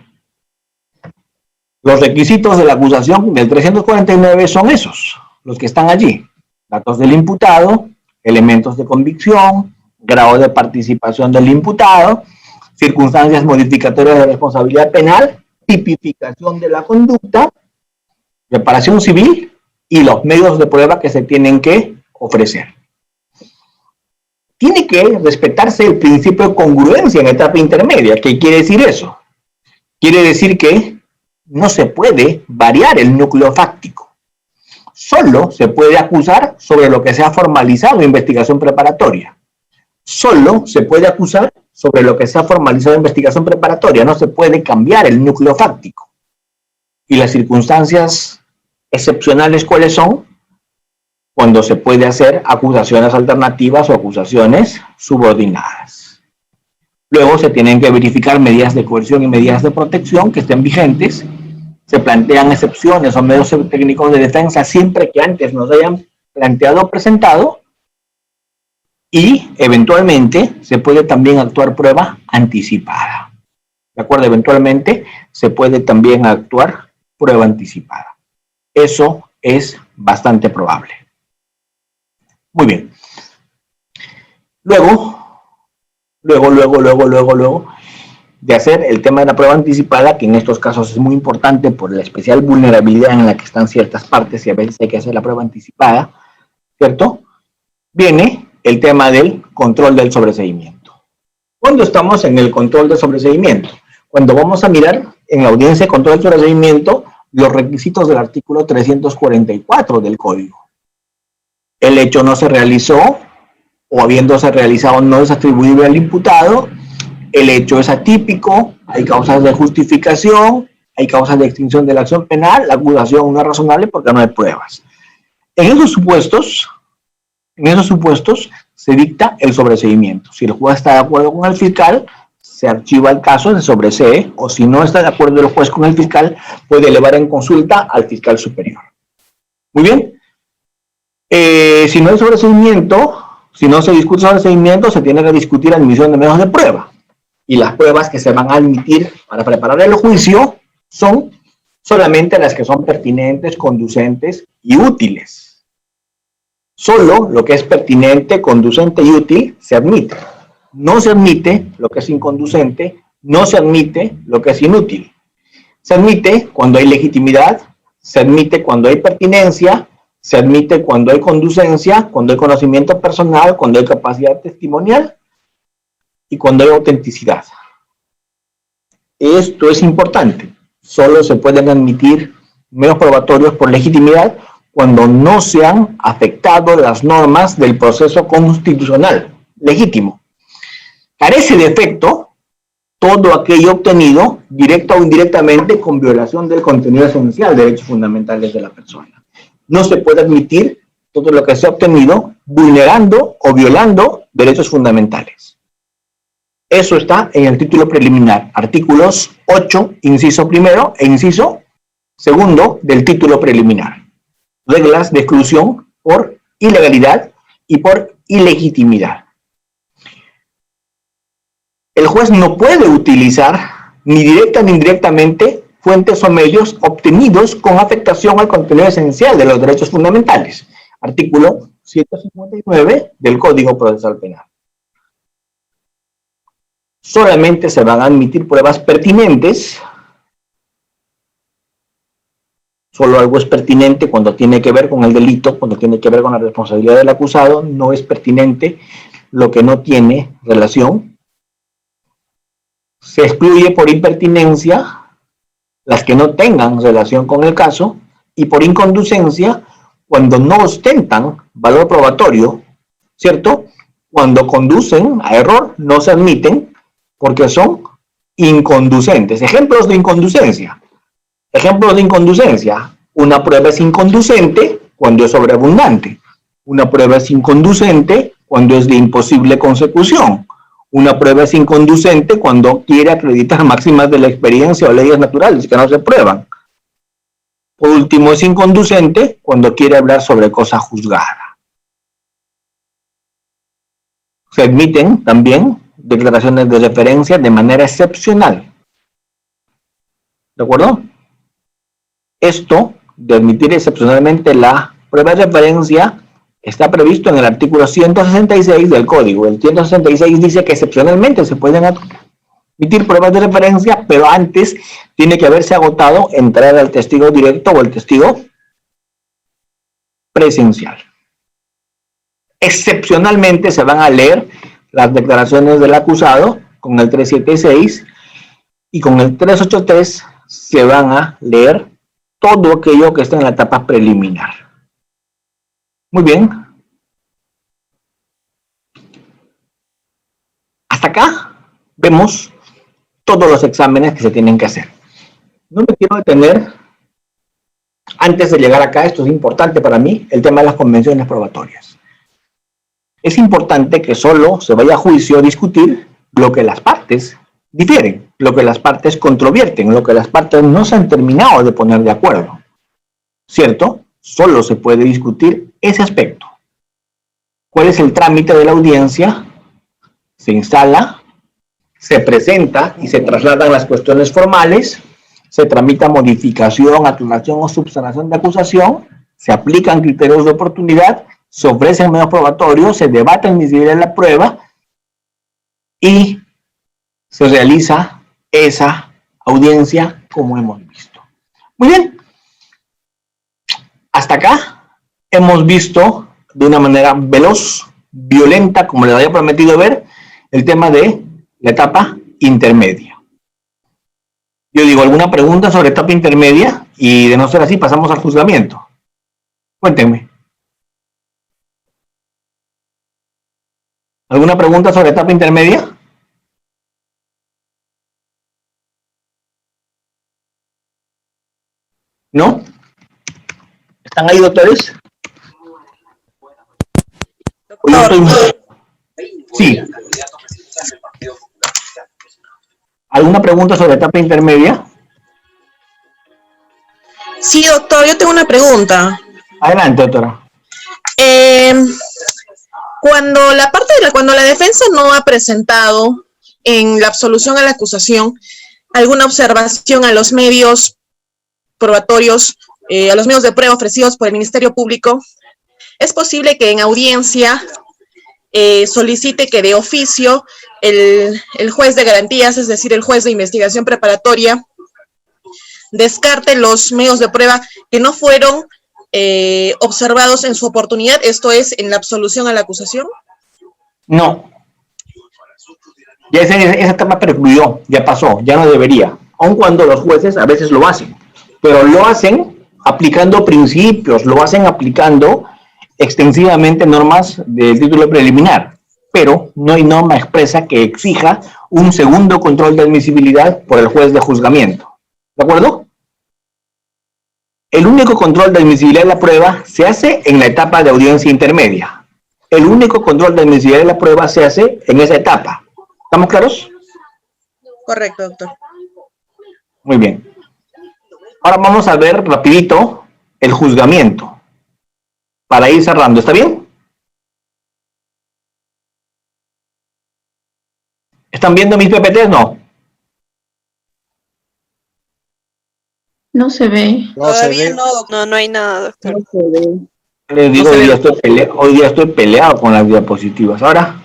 Los requisitos de la acusación del 349 son esos, los que están allí. Datos del imputado, elementos de convicción, grado de participación del imputado, circunstancias modificatorias de responsabilidad penal, tipificación de la conducta, reparación civil y los medios de prueba que se tienen que ofrecer. Tiene que respetarse el principio de congruencia en etapa intermedia. ¿Qué quiere decir eso? Quiere decir que no se puede variar el núcleo fáctico. Solo se puede acusar sobre lo que se ha formalizado en investigación preparatoria. Solo se puede acusar sobre lo que se ha formalizado en investigación preparatoria. No se puede cambiar el núcleo fáctico. Y las circunstancias excepcionales, ¿cuáles son? Cuando se puede hacer acusaciones alternativas o acusaciones subordinadas. Luego se tienen que verificar medidas de coerción y medidas de protección que estén vigentes. Se plantean excepciones o medios técnicos de defensa siempre que antes nos hayan planteado o presentado. Y eventualmente se puede también actuar prueba anticipada. ¿De acuerdo? Eventualmente se puede también actuar prueba anticipada. Eso es bastante probable. Muy bien. Luego de hacer el tema de la prueba anticipada, que en estos casos es muy importante por la especial vulnerabilidad en la que están ciertas partes y a veces hay que hacer la prueba anticipada, ¿cierto? Viene el tema del control del sobreseimiento. ¿Cuándo estamos en el control del sobreseimiento? Cuando vamos a mirar en la audiencia de control del sobreseimiento los requisitos del artículo 344 del Código. El hecho no se realizó, o habiéndose realizado no es atribuible al imputado, el hecho es atípico, hay causas de justificación, hay causas de extinción de la acción penal, la acusación no es razonable porque no hay pruebas. En esos supuestos se dicta el sobreseimiento. Si el juez está de acuerdo con el fiscal, se archiva el caso, se sobresee, o si no está de acuerdo el juez con el fiscal, puede elevar en consulta al fiscal superior. Muy bien. Si no hay sobreseimiento, si no se discute sobreseimiento, se tiene que discutir admisión de medios de prueba. Y las pruebas que se van a admitir para preparar el juicio son solamente las que son pertinentes, conducentes y útiles. Solo lo que es pertinente, conducente y útil se admite. No se admite lo que es inconducente, no se admite lo que es inútil. Se admite cuando hay legitimidad, se admite cuando hay pertinencia, se admite cuando hay conducencia, cuando hay conocimiento personal, cuando hay capacidad testimonial y cuando hay autenticidad. Esto es importante. Solo se pueden admitir medios probatorios por legitimidad cuando no se han afectado las normas del proceso constitucional legítimo. Carece de efecto todo aquello obtenido, directa o indirectamente, con violación del contenido esencial de derechos fundamentales de la persona. No se puede admitir todo lo que se ha obtenido vulnerando o violando derechos fundamentales. Eso está en el título preliminar, artículos 8, inciso primero e inciso segundo del título preliminar. Reglas de exclusión por ilegalidad y por ilegitimidad. El juez no puede utilizar ni directa ni indirectamente fuentes o medios obtenidos con afectación al contenido esencial de los derechos fundamentales. Artículo 159 del Código Procesal Penal. Solamente se van a admitir pruebas pertinentes. Solo algo es pertinente cuando tiene que ver con el delito, cuando tiene que ver con la responsabilidad del acusado. No es pertinente lo que no tiene relación. Se excluye por impertinencia las que no tengan relación con el caso, y por inconducencia, cuando no ostentan valor probatorio, ¿cierto? Cuando conducen a error, no se admiten porque son inconducentes. Ejemplos de inconducencia. Ejemplos de inconducencia. Una prueba es inconducente cuando es sobreabundante. Una prueba es inconducente cuando es de imposible consecución. Una prueba es inconducente cuando quiere acreditar máximas de la experiencia o leyes naturales que no se prueban. Por último, es inconducente cuando quiere hablar sobre cosa juzgada. Se admiten también declaraciones de referencia de manera excepcional. ¿De acuerdo? Esto de admitir excepcionalmente la prueba de referencia está previsto en el artículo 166 del Código. El 166 dice que excepcionalmente se pueden admitir pruebas de referencia, pero antes tiene que haberse agotado entrar al testigo directo o el testigo presencial. Excepcionalmente se van a leer las declaraciones del acusado con el 376 y con el 383 se van a leer todo aquello que está en la etapa preliminar. Muy bien. Hasta acá vemos todos los exámenes que se tienen que hacer. No me quiero detener, antes de llegar acá, esto es importante para mí, el tema de las convenciones probatorias. Es importante que solo se vaya a juicio a discutir lo que las partes difieren, lo que las partes controvierten, lo que las partes no se han terminado de poner de acuerdo. ¿Cierto? Solo se puede discutir ese aspecto. ¿Cuál es el trámite de la audiencia? Se instala, se presenta y se trasladan las cuestiones formales, se tramita modificación, aclaración o subsanación de acusación, se aplican criterios de oportunidad, se ofrecen medios probatorios, se debate admisibilidad de la prueba y se realiza esa audiencia como hemos visto. Muy bien. Hasta acá hemos visto de una manera veloz, violenta, como les había prometido ver, el tema de la etapa intermedia. Yo digo, ¿alguna pregunta sobre etapa intermedia? Y de no ser así, pasamos al juzgamiento. Cuéntenme. ¿Alguna pregunta sobre etapa intermedia? ¿No? ¿Están ahí, doctores? Sí. ¿Alguna pregunta sobre etapa intermedia? Sí, doctor, yo tengo una pregunta. Adelante, doctora. Cuando la defensa no ha presentado en la absolución a la acusación alguna observación a los medios probatorios, a los medios de prueba ofrecidos por el Ministerio Público, es posible que en audiencia solicite que de oficio el juez de garantías, es decir, el juez de investigación preparatoria, descarte los medios de prueba que no fueron observados en su oportunidad, esto es, en la absolución a la acusación? No. Ya esa etapa precluyó, ya pasó, ya no debería. Aun cuando los jueces a veces lo hacen, pero lo hacen aplicando principios, lo hacen aplicando extensivamente normas del título preliminar, pero no hay norma expresa que exija un segundo control de admisibilidad por el juez de juzgamiento. ¿De acuerdo? El único control de admisibilidad de la prueba se hace en la etapa de audiencia intermedia. El único control de admisibilidad de la prueba se hace en esa etapa. ¿Estamos claros? Correcto, doctor. Muy bien. Ahora vamos a ver rapidito el juzgamiento para ir cerrando. ¿Está bien? ¿Están viendo mis PPTs? No. No se ve. No se ve. No hay nada, doctor. No se ve. Les digo, hoy día estoy peleado con las diapositivas. Ahora.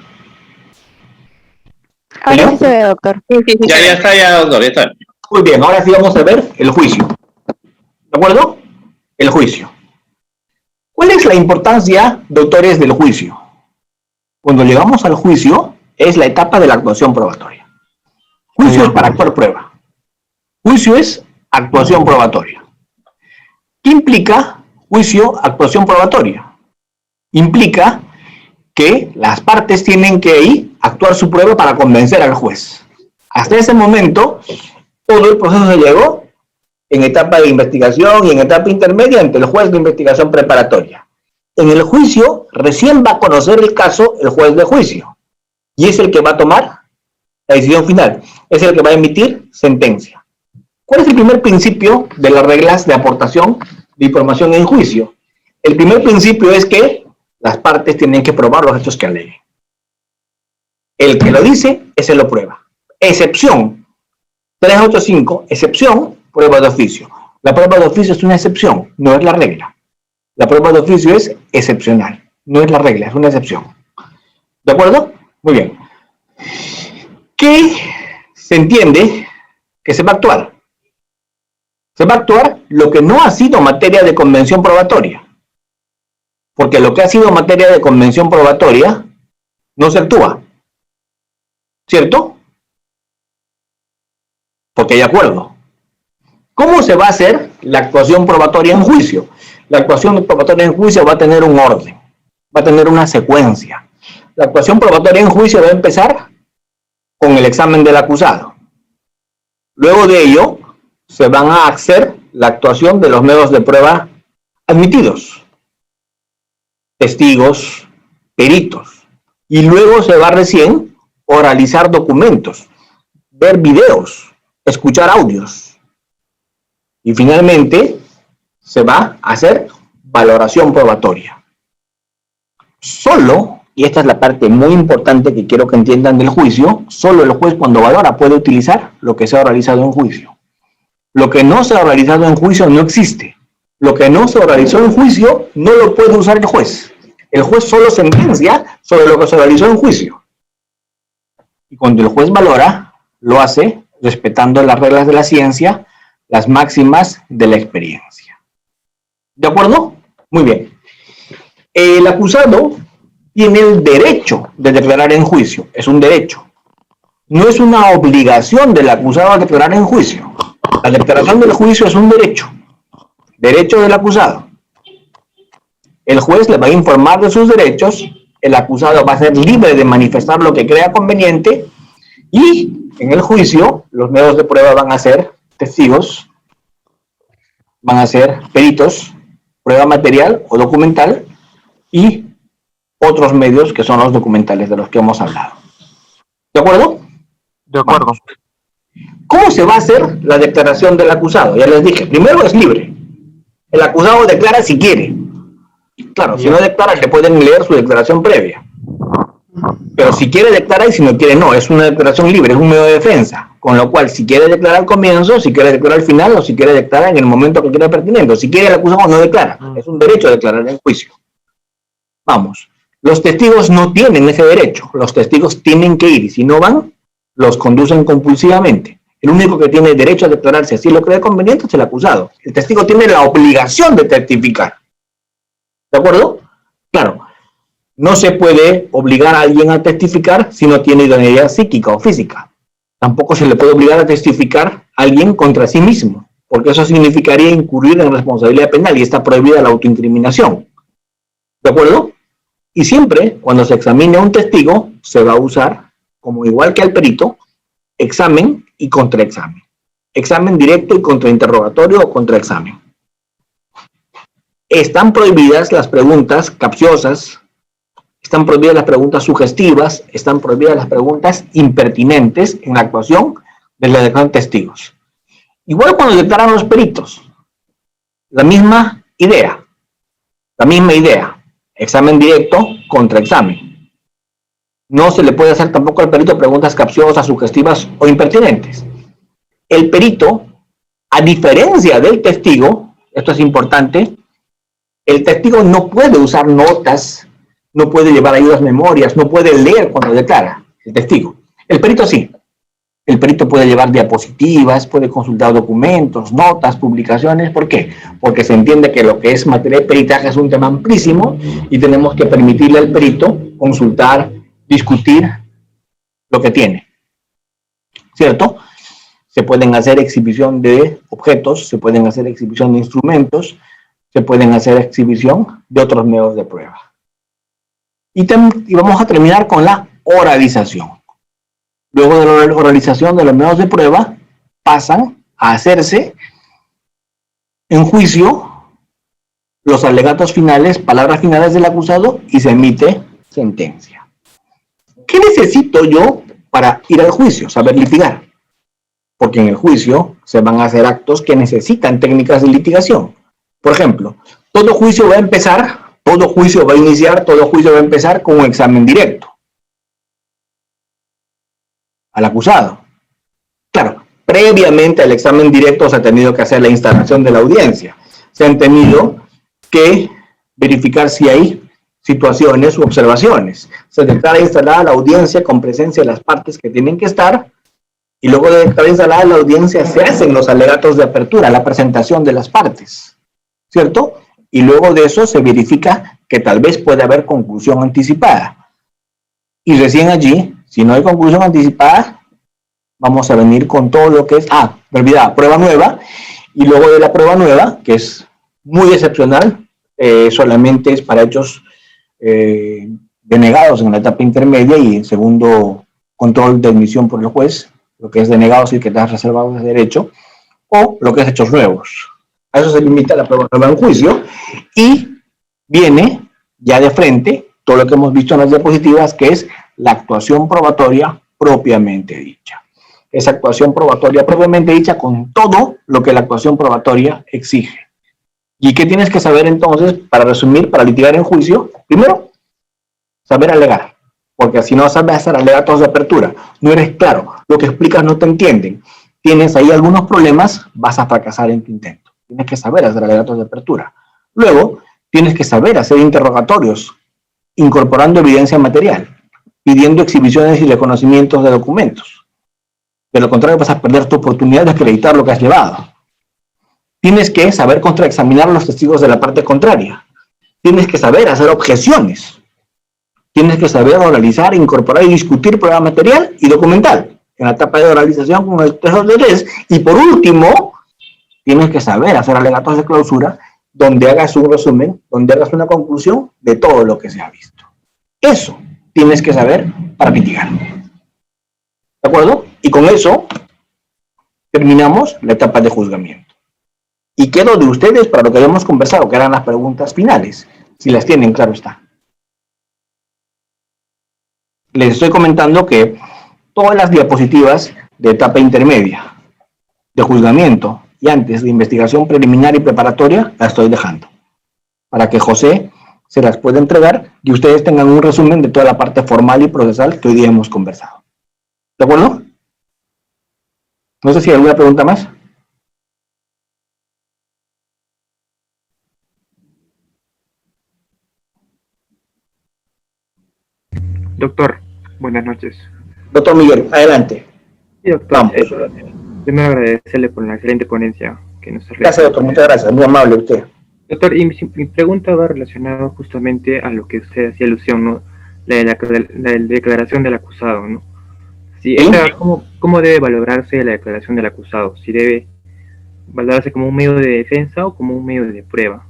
Ahora sí se ve, doctor. Ya está, doctor, ya está. Muy bien, ahora sí vamos a ver el juicio. ¿De acuerdo? El juicio. ¿Cuál es la importancia, doctores, del juicio? Cuando llegamos al juicio, es la etapa de la actuación probatoria. Juicio es para actuar prueba. Juicio es actuación probatoria. ¿Qué implica juicio, actuación probatoria? Implica que las partes tienen que ir a actuar su prueba para convencer al juez. Hasta ese momento, todo el proceso se llegó en etapa de investigación y en etapa intermedia ante el juez de investigación preparatoria. En el juicio, recién va a conocer el caso el juez de juicio, y es el que va a tomar la decisión final, es el que va a emitir sentencia. ¿Cuál es el primer principio de las reglas de aportación de información en juicio? El primer principio es que las partes tienen que probar los hechos que aleguen. El que lo dice, ese lo prueba. Excepción, 385, excepción, prueba de oficio. La prueba de oficio es una excepción, no es la regla. La prueba de oficio es excepcional, no es la regla, es una excepción. ¿De acuerdo? Muy bien. ¿Qué se entiende que se va a actuar? Se va a actuar lo que no ha sido materia de convención probatoria. Porque lo que ha sido materia de convención probatoria no se actúa. ¿Cierto? Porque hay acuerdo. ¿Cómo se va a hacer la actuación probatoria en juicio? La actuación probatoria en juicio va a tener un orden, va a tener una secuencia. La actuación probatoria en juicio va a empezar con el examen del acusado. Luego de ello, se van a hacer la actuación de los medios de prueba admitidos, testigos, peritos, y luego se va recién a oralizar documentos, ver videos, escuchar audios, y finalmente se va a hacer valoración probatoria. Solo, y esta es la parte muy importante que quiero que entiendan del juicio, solo el juez cuando valora puede utilizar lo que se ha realizado en juicio. Lo que no se ha realizado en juicio no existe. Lo que no se realizó en juicio no lo puede usar el juez. El juez solo sentencia sobre lo que se realizó en juicio. Y cuando el juez valora, lo hace respetando las reglas de la ciencia, las máximas de la experiencia. ¿De acuerdo? Muy bien. El acusado tiene el derecho de declarar en juicio. Es un derecho. No es una obligación del acusado a declarar en juicio. La declaración del juicio es un derecho. Derecho del acusado. El juez le va a informar de sus derechos, el acusado va a ser libre de manifestar lo que crea conveniente y en el juicio los medios de prueba van a ser testigos, van a ser peritos, prueba material o documental y otros medios que son los documentales de los que hemos hablado. ¿De acuerdo? De acuerdo. Vamos. ¿Cómo se va a hacer la declaración del acusado? Ya les dije, primero es libre. El acusado declara si quiere. Claro, si no declara, le pueden leer su declaración previa. Pero si quiere declarar y si no quiere, no. Es una declaración libre, es un medio de defensa. Con lo cual, si quiere declarar al comienzo, si quiere declarar al final o si quiere declarar en el momento que quiera pertinente. Si quiere el acusado, no declara. Es un derecho a declarar en juicio. Vamos. Los testigos no tienen ese derecho. Los testigos tienen que ir y si no van, los conducen compulsivamente. El único que tiene derecho a declarar si así lo cree conveniente es el acusado. El testigo tiene la obligación de testificar. ¿De acuerdo? Claro, no se puede obligar a alguien a testificar si no tiene idoneidad psíquica o física. Tampoco se le puede obligar a testificar a alguien contra sí mismo, porque eso significaría incurrir en responsabilidad penal y está prohibida la autoincriminación. ¿De acuerdo? Y siempre, cuando se examine a un testigo, se va a usar, como igual que al perito, examen y contraexamen. Examen directo y contrainterrogatorio o contraexamen. Están prohibidas las preguntas capciosas, están prohibidas las preguntas sugestivas, están prohibidas las preguntas impertinentes en la actuación de la declaración de testigos. Igual cuando declaran los peritos, la misma idea, examen directo contra examen. No se le puede hacer tampoco al perito preguntas capciosas, sugestivas o impertinentes. El perito, a diferencia del testigo, esto es importante, el testigo no puede usar notas, no puede llevar ayudas memorias, no puede leer cuando declara, el testigo. El perito sí. El perito puede llevar diapositivas, puede consultar documentos, notas, publicaciones. ¿Por qué? Porque se entiende que lo que es materia de peritaje es un tema amplísimo y tenemos que permitirle al perito consultar, discutir lo que tiene. ¿Cierto? Se pueden hacer exhibición de objetos, se pueden hacer exhibición de instrumentos, se pueden hacer exhibición de otros medios de prueba. Y vamos a terminar con la oralización. Luego de la oralización de los medios de prueba, pasan a hacerse en juicio los alegatos finales, palabras finales del acusado y se emite sentencia. ¿Qué necesito yo para ir al juicio? Saber litigar. Porque en el juicio se van a hacer actos que necesitan técnicas de litigación. Por ejemplo, todo juicio va a empezar, todo juicio va a iniciar, todo juicio va a empezar con un examen directo al acusado. Claro, previamente al examen directo se ha tenido que hacer la instalación de la audiencia. Se han tenido que verificar si hay situaciones u observaciones. Se declara instalada la audiencia con presencia de las partes que tienen que estar y luego de declarar instalada la audiencia se hacen los alegatos de apertura, la presentación de las partes. ¿Cierto? y luego de eso se verifica que tal vez puede haber conclusión anticipada. Y recién allí, si no hay conclusión anticipada, vamos a venir con todo lo que es, me olvidaba, prueba nueva, y luego de la prueba nueva, que es muy excepcional, solamente es para hechos denegados en la etapa intermedia y en segundo control de admisión por el juez, lo que es denegados y que está reservado de derecho, o lo que es hechos nuevos. A eso se limita la prueba nueva en juicio, y viene ya de frente todo lo que hemos visto en las diapositivas, que es la actuación probatoria propiamente dicha. Esa actuación probatoria propiamente dicha con todo lo que la actuación probatoria exige. ¿Y qué tienes que saber entonces, para resumir, para litigar en juicio? Primero, saber alegar, porque si no sabes hacer alegatos de apertura, no eres claro, lo que explicas no te entienden, tienes ahí algunos problemas, vas a fracasar en tu intento. Tienes que saber hacer alegatos de apertura. Luego, tienes que saber hacer interrogatorios, incorporando evidencia material, pidiendo exhibiciones y reconocimientos de documentos. De lo contrario, vas a perder tu oportunidad de acreditar lo que has llevado. Tienes que saber contraexaminar a los testigos de la parte contraria. Tienes que saber hacer objeciones. Tienes que saber oralizar, incorporar y discutir prueba material y documental en la etapa de oralización con el texto de leyes. Y por último, tienes que saber hacer alegatos de clausura donde hagas un resumen, donde hagas una conclusión de todo lo que se ha visto. Eso tienes que saber para litigar. ¿De acuerdo? Y con eso terminamos la etapa de juzgamiento. Y quedo de ustedes para lo que habíamos conversado, que eran las preguntas finales. Si las tienen, claro está. Les estoy comentando que todas las diapositivas de etapa intermedia, de juzgamiento y antes de investigación preliminar y preparatoria, las estoy dejando. Para que José se las pueda entregar y ustedes tengan un resumen de toda la parte formal y procesal que hoy día hemos conversado. ¿De acuerdo? No sé si hay alguna pregunta más. Doctor, buenas noches. Doctor Miguel, adelante. Sí, doctor. Vamos. Primero agradecerle por la excelente ponencia que nos ha realizado. Gracias, doctor. Muchas gracias. Muy amable usted. Doctor, y mi pregunta va relacionada justamente a lo que usted hacía alusión, ¿no? La declaración del acusado, ¿no? Si ¿Sí? ¿Cómo debe valorarse la declaración del acusado? ¿Si debe valorarse como un medio de defensa o como un medio de prueba?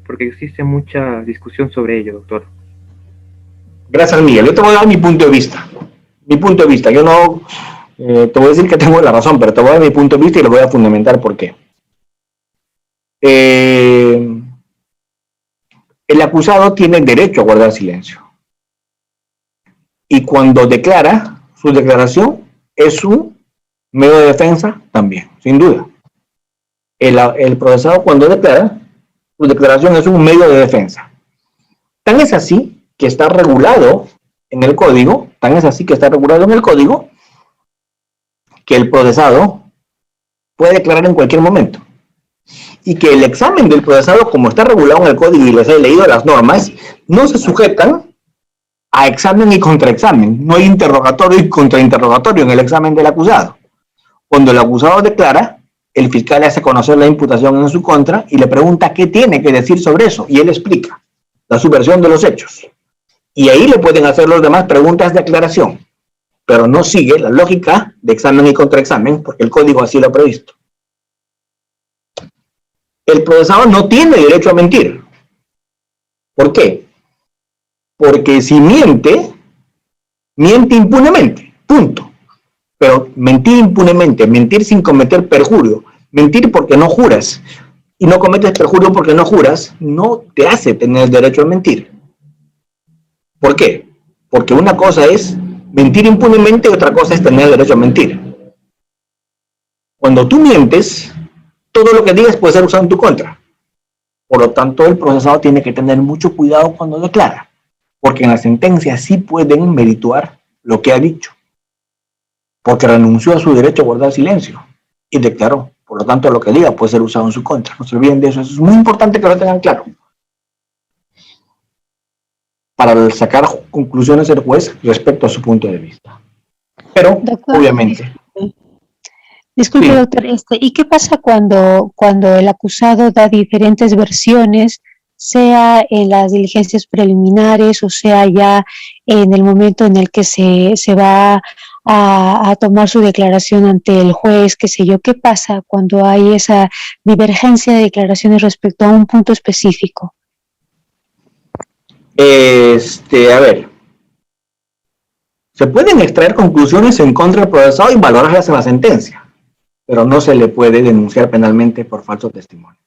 Porque existe mucha discusión sobre ello, doctor. Gracias, Miguel. Yo te voy a dar mi punto de vista. Mi punto de vista. Yo no te voy a decir que tengo la razón, pero te voy a dar mi punto de vista y lo voy a fundamentar por qué. El acusado tiene el derecho a guardar silencio. Y cuando declara, su declaración es un medio de defensa también, sin duda. El procesado cuando declara, su declaración es un medio de defensa. Tan es así que está regulado en el código, que el procesado puede declarar en cualquier momento. Y que el examen del procesado, como está regulado en el código y les he leído las normas, no se sujetan a examen y contraexamen. No hay interrogatorio y contrainterrogatorio en el examen del acusado. Cuando el acusado declara, el fiscal le hace conocer la imputación en su contra y le pregunta qué tiene que decir sobre eso. Y él explica la su versión de los hechos. Y ahí le pueden hacer los demás preguntas de aclaración. Pero no sigue la lógica de examen y contraexamen porque el código así lo ha previsto. El procesado no tiene derecho a mentir. ¿Por qué? Porque si miente, miente impunemente, punto. Pero mentir impunemente, mentir sin cometer perjurio, mentir porque no juras y no cometes perjurio porque no juras, no te hace tener derecho a mentir. ¿Por qué? Porque una cosa es mentir impunemente y otra cosa es tener derecho a mentir. Cuando tú mientes, todo lo que digas puede ser usado en tu contra. Por lo tanto, el procesado tiene que tener mucho cuidado cuando declara, porque en la sentencia sí pueden merituar lo que ha dicho, porque renunció a su derecho a guardar silencio y declaró. Por lo tanto, lo que diga puede ser usado en su contra. No se olviden de eso. Eso es muy importante que lo tengan claro. Para sacar conclusiones del juez respecto a su punto de vista. Pero, Doctor, obviamente. Disculpe, Sí. doctor, ¿y qué pasa cuando el acusado da diferentes versiones, sea en las diligencias preliminares o sea ya en el momento en el que se va a tomar su declaración ante el juez, qué sé yo? ¿Qué pasa cuando hay esa divergencia de declaraciones respecto a un punto específico? A ver, se pueden extraer conclusiones en contra del procesado y valorarlas en la sentencia, pero no se le puede denunciar penalmente por falso testimonio,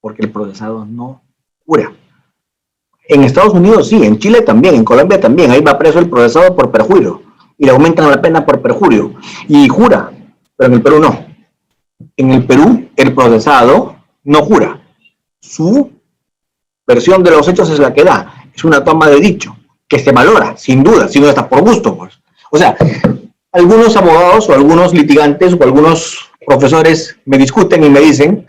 porque el procesado no jura. En Estados Unidos sí, en Chile también, en Colombia también, ahí va preso el procesado por perjurio y le aumentan la pena por perjurio y jura, pero en el Perú no. En el Perú el procesado no jura, su versión de los hechos es la que da, es una toma de dicho, que se valora, sin duda, si no está por gusto, pues. O sea, algunos abogados o algunos litigantes o algunos profesores me discuten y me dicen,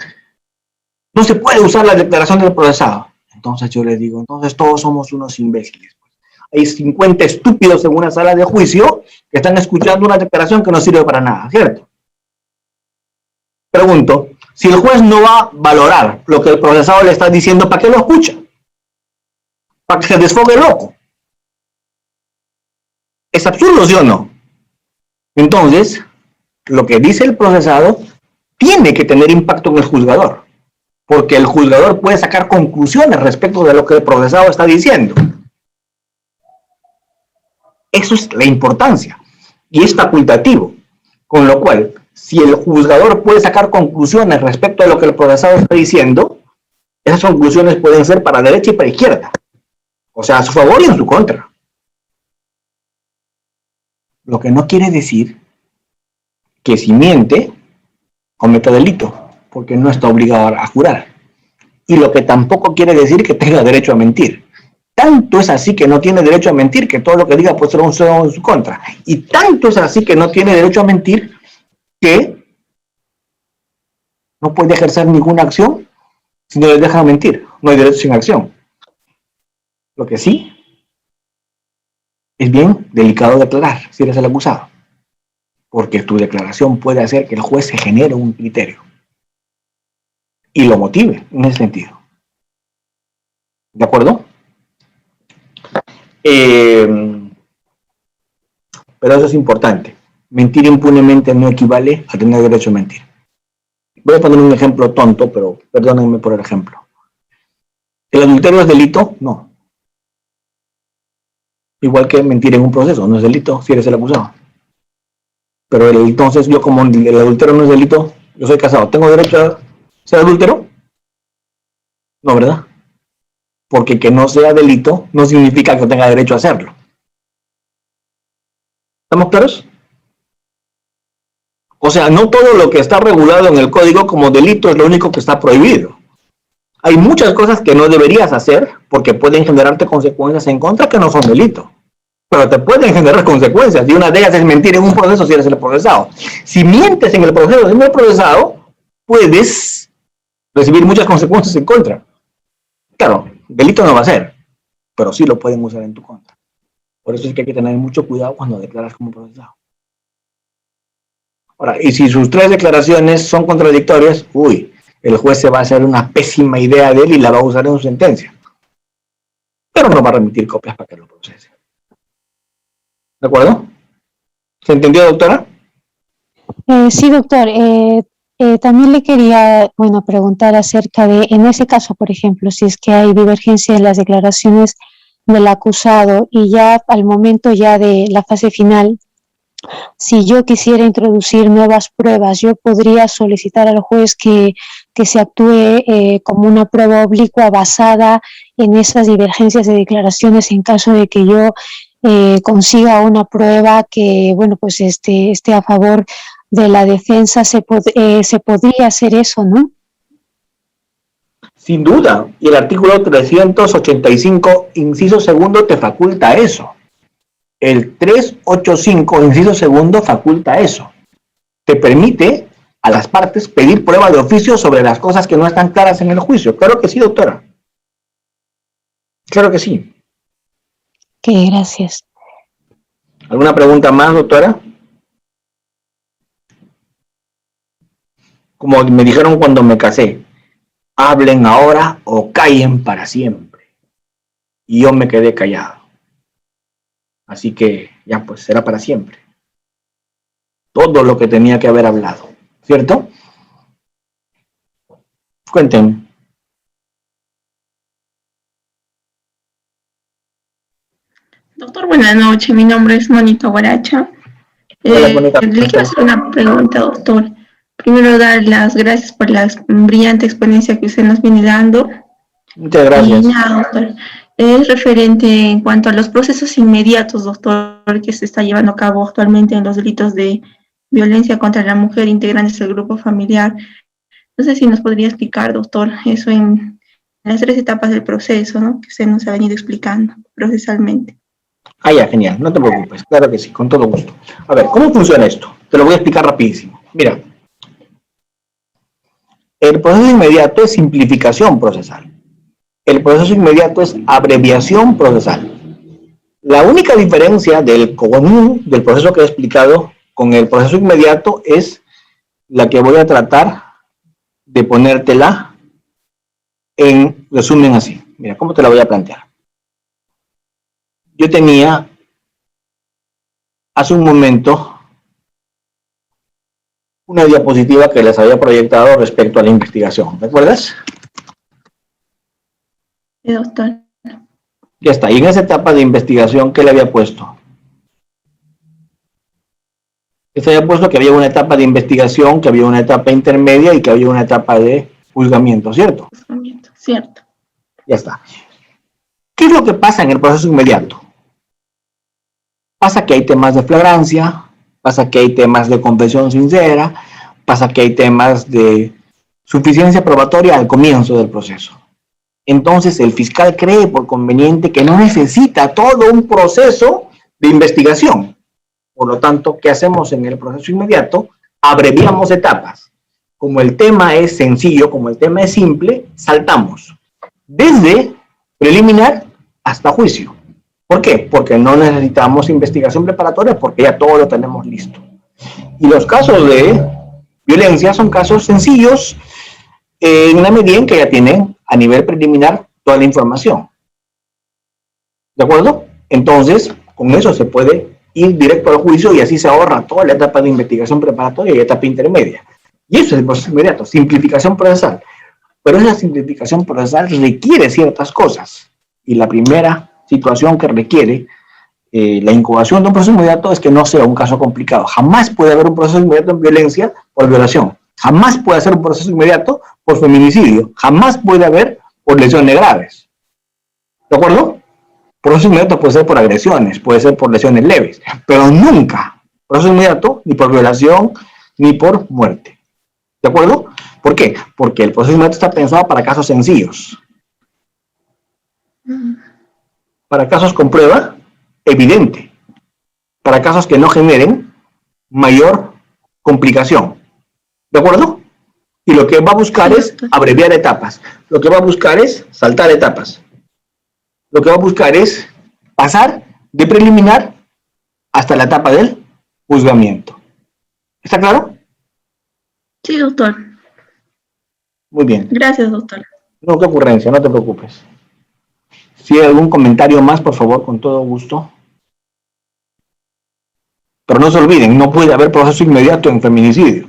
no se puede usar la declaración del procesado. Entonces yo les digo, entonces todos somos unos imbéciles. Hay 50 estúpidos en una sala de juicio que están escuchando una declaración que no sirve para nada, ¿cierto? Pregunto, si el juez no va a valorar lo que el procesado le está diciendo, ¿para qué lo escucha? Para que se desfogue loco. ¿Es absurdo, sí o no? Entonces, lo que dice el procesado tiene que tener impacto en el juzgador, porque el juzgador puede sacar conclusiones respecto de lo que el procesado está diciendo. Eso es la importancia, y es facultativo, con lo cual, si el juzgador puede sacar conclusiones respecto a lo que el procesado está diciendo, esas conclusiones pueden ser para derecha y para izquierda, o sea, a su favor y en su contra. Lo que no quiere decir que si miente, cometa delito, porque no está obligado a jurar. Y lo que tampoco quiere decir que tenga derecho a mentir. Tanto es así que no tiene derecho a mentir que todo lo que diga puede ser un solo en su contra. Y tanto es así que no tiene derecho a mentir que no puede ejercer ninguna acción si no le dejan mentir. No hay derecho sin acción. Lo que sí es bien delicado declarar si eres el acusado, porque tu declaración puede hacer que el juez se genere un criterio y lo motive en ese sentido. ¿De acuerdo? Pero eso es importante. Mentir impunemente no equivale a tener derecho a mentir. Voy a poner un ejemplo tonto, pero perdónenme por el ejemplo. ¿El adulterio es delito? No. Igual que mentir en un proceso, no es delito si eres el acusado. Pero entonces yo, como el adulterio no es delito, yo soy casado, ¿tengo derecho a ser adúltero? No, ¿verdad? Porque que no sea delito no significa que tenga derecho a hacerlo. ¿Estamos claros? O sea, no todo lo que está regulado en el código como delito es lo único que está prohibido. Hay muchas cosas que no deberías hacer porque pueden generarte consecuencias en contra que no son delito. Pero te pueden generar consecuencias y una de ellas es mentir en un proceso si eres el procesado. Si mientes en el proceso de un procesado, puedes recibir muchas consecuencias en contra. Claro, delito no va a ser, pero sí lo pueden usar en tu contra. Por eso es que hay que tener mucho cuidado cuando declaras como procesado. Ahora, y si sus 3 declaraciones son contradictorias, el juez se va a hacer una pésima idea de él y la va a usar en su sentencia. Pero no va a remitir copias para que lo procese. ¿De acuerdo? ¿Se entendió, doctora? Sí, doctor. También le quería, preguntar acerca de, en ese caso, por ejemplo, si es que hay divergencia en las declaraciones del acusado y ya al momento ya de la fase final, si yo quisiera introducir nuevas pruebas, yo podría solicitar al juez que se actúe como una prueba oblicua basada en esas divergencias de declaraciones en caso de que yo consiga una prueba que, esté a favor de la defensa. Se podría hacer eso, ¿no? Sin duda. Y el artículo 385, inciso segundo, te faculta eso. El 385, inciso segundo, faculta eso. Te permite a las partes pedir prueba de oficio sobre las cosas que no están claras en el juicio. Claro que sí, doctora. Claro que sí. Gracias. ¿Alguna pregunta más, doctora? como me dijeron cuando me casé, hablen ahora o callen para siempre. Y yo me quedé callado. Así que ya pues será para siempre. Todo lo que tenía que haber hablado, ¿cierto? Cuéntenme. Doctor, buenas noches. Mi nombre es Mónica Guaracha. Hola, Mónica. Le quiero hacer una pregunta, doctor. Primero, dar las gracias por la brillante exponencia que usted nos viene dando. Muchas gracias. Y nada, doctor. Es referente en cuanto a los procesos inmediatos, doctor, que se está llevando a cabo actualmente en los delitos de violencia contra la mujer integrantes del grupo familiar. No sé si nos podría explicar, doctor, eso en las 3 etapas del proceso, ¿no? Que usted nos ha venido explicando procesalmente. Ah, ya, genial, no te preocupes, claro que sí, con todo gusto. A ver, ¿cómo funciona esto? Te lo voy a explicar rapidísimo. Mira, el proceso inmediato es simplificación procesal. El proceso inmediato es abreviación procesal. La única diferencia del común, del proceso que he explicado con el proceso inmediato es la que voy a tratar de ponértela en resumen así. Mira, ¿cómo te la voy a plantear? Yo tenía hace un momento una diapositiva que les había proyectado respecto a la investigación. ¿Recuerdas? Sí, doctor. Ya está. Y en esa etapa de investigación, ¿qué le había puesto? Se había puesto que había una etapa de investigación, que había una etapa intermedia y que había una etapa de juzgamiento, ¿cierto? Juzgamiento, cierto. Ya está. ¿Qué es lo que pasa en el proceso inmediato? Pasa que hay temas de flagrancia, pasa que hay temas de confesión sincera, pasa que hay temas de suficiencia probatoria al comienzo del proceso. Entonces el fiscal cree por conveniente que no necesita todo un proceso de investigación. Por lo tanto, ¿qué hacemos en el proceso inmediato? Abreviamos etapas. Como el tema es sencillo, como el tema es simple, saltamos desde preliminar hasta juicio. ¿Por qué? Porque no necesitamos investigación preparatoria, porque ya todo lo tenemos listo. Y los casos de violencia son casos sencillos en la medida en que ya tienen a nivel preliminar toda la información. ¿De acuerdo? Entonces, con eso se puede ir directo al juicio y así se ahorra toda la etapa de investigación preparatoria y etapa intermedia. Y eso es el proceso inmediato, simplificación procesal. Pero esa simplificación procesal requiere ciertas cosas. Y la primera situación que requiere la incubación de un proceso inmediato es que no sea un caso complicado. Jamás puede haber un proceso inmediato en violencia por violación. Jamás puede ser un proceso inmediato por feminicidio. Jamás puede haber por lesiones graves. ¿De acuerdo? Proceso inmediato puede ser por agresiones, puede ser por lesiones leves, pero nunca proceso inmediato ni por violación ni por muerte. ¿De acuerdo? ¿Por qué? Porque el proceso inmediato está pensado para casos sencillos. Para casos con prueba evidente. Para casos que no generen mayor complicación. ¿De acuerdo? Y lo que va a buscar es abreviar etapas. Lo que va a buscar es saltar etapas. Lo que va a buscar es pasar de preliminar hasta la etapa del juzgamiento. ¿Está claro? Sí, doctor. Muy bien. Gracias, doctor. No, qué ocurrencia, no te preocupes. Si hay algún comentario más, por favor, con todo gusto. Pero no se olviden, no puede haber proceso inmediato en feminicidio,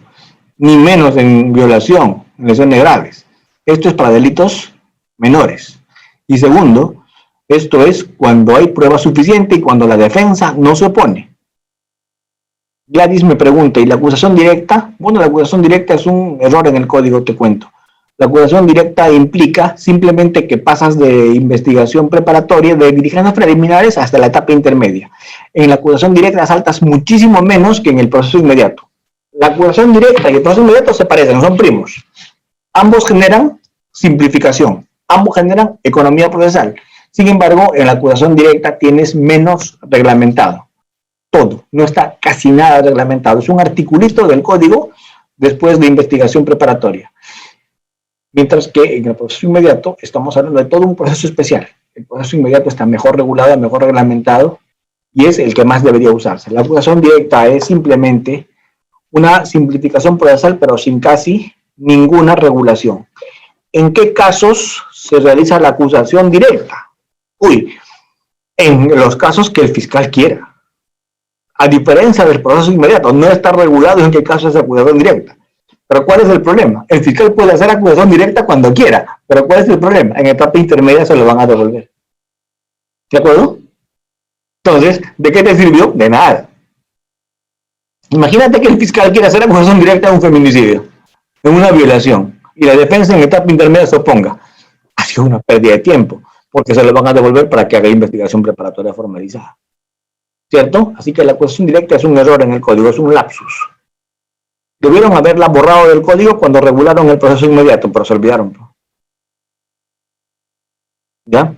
ni menos en violación, en lesiones graves. Esto es para delitos menores. Y segundo, esto es cuando hay prueba suficiente y cuando la defensa no se opone. Gladys me pregunta, ¿y la acusación directa? Bueno, la acusación directa es un error en el código, te cuento. La acusación directa implica simplemente que pasas de investigación preparatoria, de diligencias preliminares, hasta la etapa intermedia. En la acusación directa saltas muchísimo menos que en el proceso inmediato. La acusación directa y el proceso inmediato se parecen, son primos. Ambos generan simplificación, ambos generan economía procesal. Sin embargo, en la acusación directa tienes menos reglamentado. Todo, no está casi nada reglamentado. Es un articulito del código después de investigación preparatoria. Mientras que en el proceso inmediato estamos hablando de todo un proceso especial. El proceso inmediato está mejor regulado, mejor reglamentado y es el que más debería usarse. La acusación directa es simplemente una simplificación procesal, pero sin casi ninguna regulación. ¿En qué casos se realiza la acusación directa? En los casos que el fiscal quiera. A diferencia del proceso inmediato, no está regulado en qué caso es acusación directa. Pero ¿cuál es el problema? El fiscal puede hacer acusación directa cuando quiera, pero ¿cuál es el problema? En etapa intermedia se lo van a devolver. ¿De acuerdo? Entonces, ¿de qué te sirvió? De nada. Imagínate que el fiscal quiere hacer acusación directa de un feminicidio, de una violación, y la defensa en etapa intermedia se oponga. Ha sido una pérdida de tiempo, porque se lo van a devolver para que haga investigación preparatoria formalizada. ¿Cierto? Así que la acusación directa es un error en el código, es un lapsus. Debieron haberla borrado del código cuando regularon el proceso inmediato, pero se olvidaron. ¿Ya?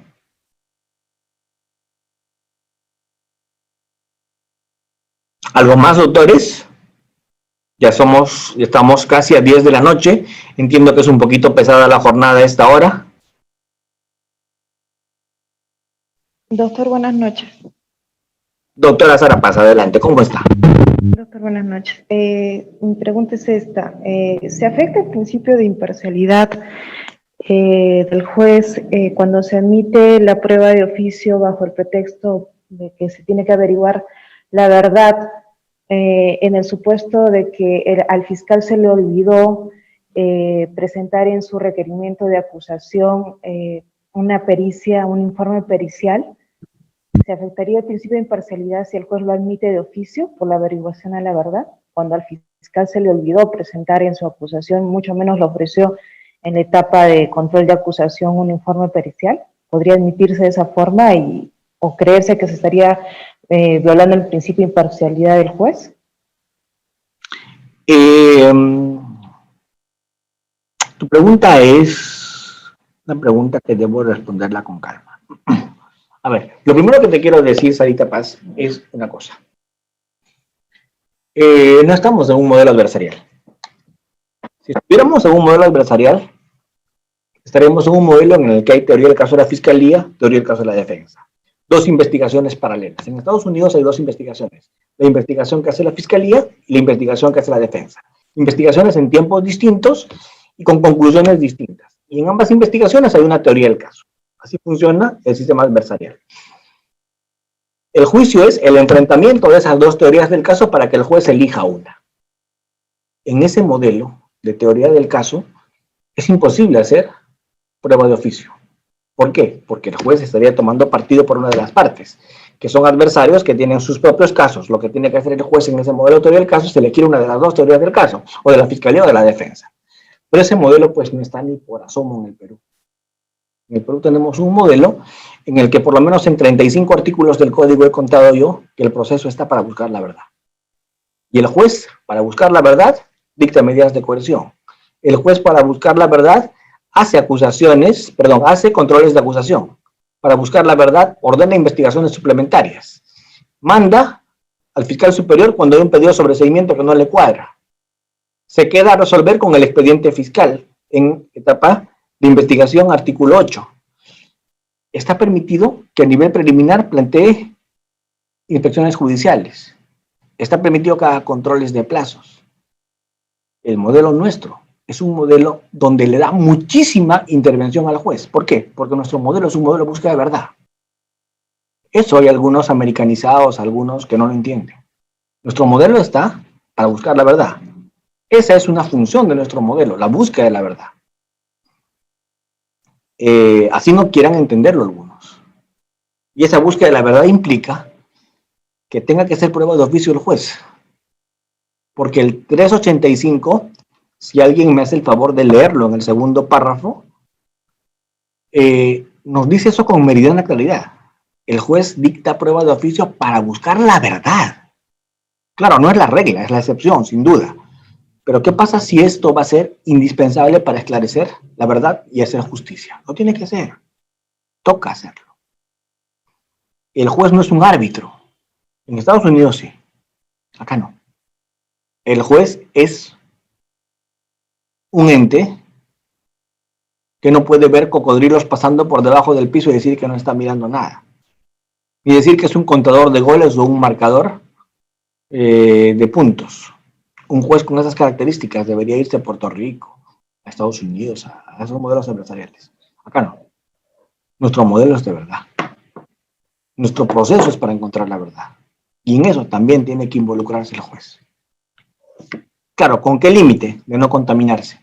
¿Algo más, doctores? Ya estamos casi a 10 de la noche. Entiendo que es un poquito pesada la jornada a esta hora. Doctor, buenas noches. Doctora Sara Paz, adelante, ¿cómo está? Doctor, buenas noches. Mi pregunta es esta. ¿Se afecta el principio de imparcialidad del juez cuando se admite la prueba de oficio bajo el pretexto de que se tiene que averiguar la verdad en el supuesto de que al fiscal se le olvidó presentar en su requerimiento de acusación una pericia, un informe pericial? ¿Se afectaría el principio de imparcialidad si el juez lo admite de oficio por la averiguación a la verdad? Cuando al fiscal se le olvidó presentar en su acusación, mucho menos lo ofreció en la etapa de control de acusación un informe pericial. ¿Podría admitirse de esa forma o creerse que se estaría violando el principio de imparcialidad del juez? Tu pregunta es una pregunta que debo responderla con calma. A ver, lo primero que te quiero decir, Sarita Paz, es una cosa. No estamos en un modelo adversarial. Si estuviéramos en un modelo adversarial, estaríamos en un modelo en el que hay teoría del caso de la fiscalía, teoría del caso de la defensa. Dos investigaciones paralelas. En Estados Unidos hay dos investigaciones. La investigación que hace la fiscalía y la investigación que hace la defensa. Investigaciones en tiempos distintos y con conclusiones distintas. Y en ambas investigaciones hay una teoría del caso. Así funciona el sistema adversarial. El juicio es el enfrentamiento de esas dos teorías del caso para que el juez elija una. En ese modelo de teoría del caso es imposible hacer prueba de oficio. ¿Por qué? Porque el juez estaría tomando partido por una de las partes, que son adversarios que tienen sus propios casos. Lo que tiene que hacer el juez en ese modelo de teoría del caso es elegir una de las dos teorías del caso, o de la fiscalía o de la defensa. Pero ese modelo pues no está ni por asomo en el Perú. En el Perú tenemos un modelo en el que por lo menos en 35 artículos del código he contado yo que el proceso está para buscar la verdad. Y el juez, para buscar la verdad, dicta medidas de coerción. El juez, para buscar la verdad, hace controles de acusación. Para buscar la verdad, ordena investigaciones suplementarias. Manda al fiscal superior cuando hay un pedido de sobreseimiento que no le cuadra. Se queda a resolver con el expediente fiscal en etapa de investigación, artículo 8. Está permitido que a nivel preliminar plantee inspecciones judiciales. Está permitido que haga controles de plazos. El modelo nuestro es un modelo donde le da muchísima intervención al juez. ¿Por qué? Porque nuestro modelo es un modelo de búsqueda de verdad. Eso hay algunos americanizados, algunos que no lo entienden. Nuestro modelo está para buscar la verdad. Esa es una función de nuestro modelo, la búsqueda de la verdad. Así no quieran entenderlo algunos. Y esa búsqueda de la verdad implica que tenga que ser prueba de oficio el juez. Porque el 385, si alguien me hace el favor de leerlo en el segundo párrafo, nos dice eso con meridiana claridad. El juez dicta prueba de oficio para buscar la verdad. Claro, no es la regla, es la excepción, sin duda. Pero ¿qué pasa si esto va a ser indispensable para esclarecer la verdad y hacer justicia? Lo tiene que hacer. Toca hacerlo. El juez no es un árbitro. En Estados Unidos sí. Acá no. El juez es un ente que no puede ver cocodrilos pasando por debajo del piso y decir que no está mirando nada. Ni decir que es un contador de goles o un marcador de puntos. Un juez con esas características debería irse a Puerto Rico, Estados Unidos, a esos modelos empresariales. Acá no. Nuestro modelo es de verdad. Nuestro proceso es para encontrar la verdad. Y en eso también tiene que involucrarse el juez. Claro, ¿con qué límite? De no contaminarse.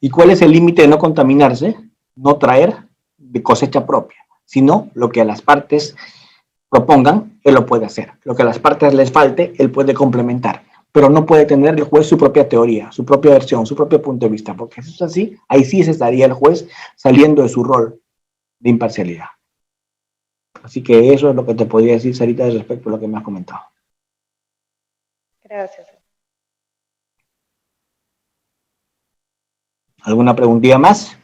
¿Y cuál es el límite de no contaminarse? No traer de cosecha propia, sino lo que a las partes propongan, él lo puede hacer. Lo que a las partes les falte, él puede complementar. Pero no puede tener el juez su propia teoría, su propia versión, su propio punto de vista, porque si es así, ahí sí se estaría el juez saliendo de su rol de imparcialidad. Así que eso es lo que te podría decir, Sarita, respecto a lo que me has comentado. Gracias. ¿Alguna preguntilla más?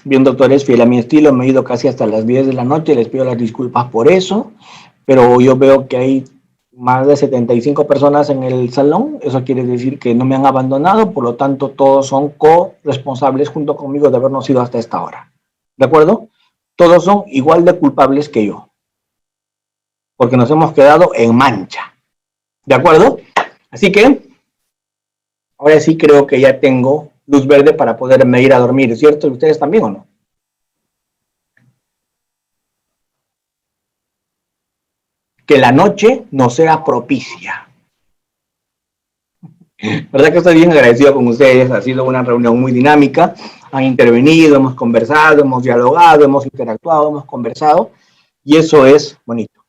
Bien, doctores, fiel a mi estilo, me he ido casi hasta las 10 de la noche, les pido las disculpas por eso, pero yo veo que hay más de 75 personas en el salón, eso quiere decir que no me han abandonado, por lo tanto todos son corresponsables junto conmigo de habernos ido hasta esta hora. ¿De acuerdo? Todos son igual de culpables que yo, porque nos hemos quedado en mancha. ¿De acuerdo? Así que, ahora sí creo que ya tengo luz verde para poderme ir a dormir, ¿cierto? ¿Y ustedes también o no? Que la noche no sea propicia. ¿Verdad que estoy bien agradecido con ustedes? Ha sido una reunión muy dinámica. Han intervenido, hemos conversado, hemos dialogado, hemos interactuado, hemos conversado. Y eso es bonito.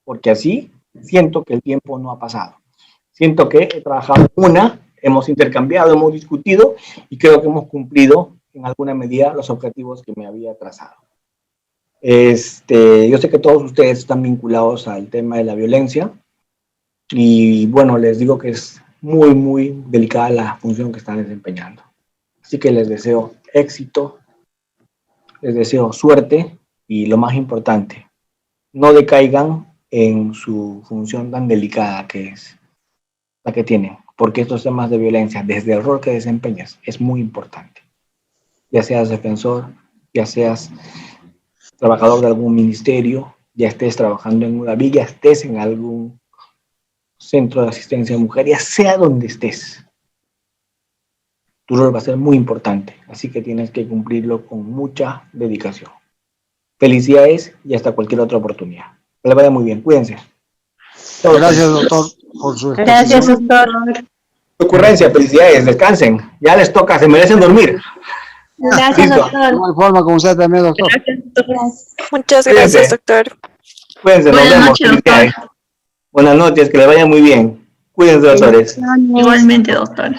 Porque así siento que el tiempo no ha pasado. Siento que he trabajado hemos intercambiado, hemos discutido y creo que hemos cumplido en alguna medida los objetivos que me había trazado. Yo sé que todos ustedes están vinculados al tema de la violencia y bueno, les digo que es muy, muy delicada la función que están desempeñando. Así que les deseo éxito, les deseo suerte y lo más importante, no decaigan en su función tan delicada que es la que tienen, porque estos temas de violencia, desde el rol que desempeñas, es muy importante. Ya seas defensor, ya seas trabajador de algún ministerio, ya estés trabajando en una villa, estés en algún centro de asistencia a mujeres, ya sea donde estés. Tu rol va a ser muy importante, así que tienes que cumplirlo con mucha dedicación. Felicidades y hasta cualquier otra oportunidad. Que le vaya muy bien, cuídense. Gracias, doctor, por su Gracias, doctor. Ocurrencia, felicidades, descansen. Ya les toca, se merecen dormir. Gracias, Listo. doctor. De igual forma como usted también, doctor. Gracias, doctor. Muchas Cuídense. gracias, doctor. Cuídense, nos Buenas vemos. noches, Felicidades. doctor. Buenas noches, que le vaya muy bien. Cuídense, doctores. Igualmente, doctor.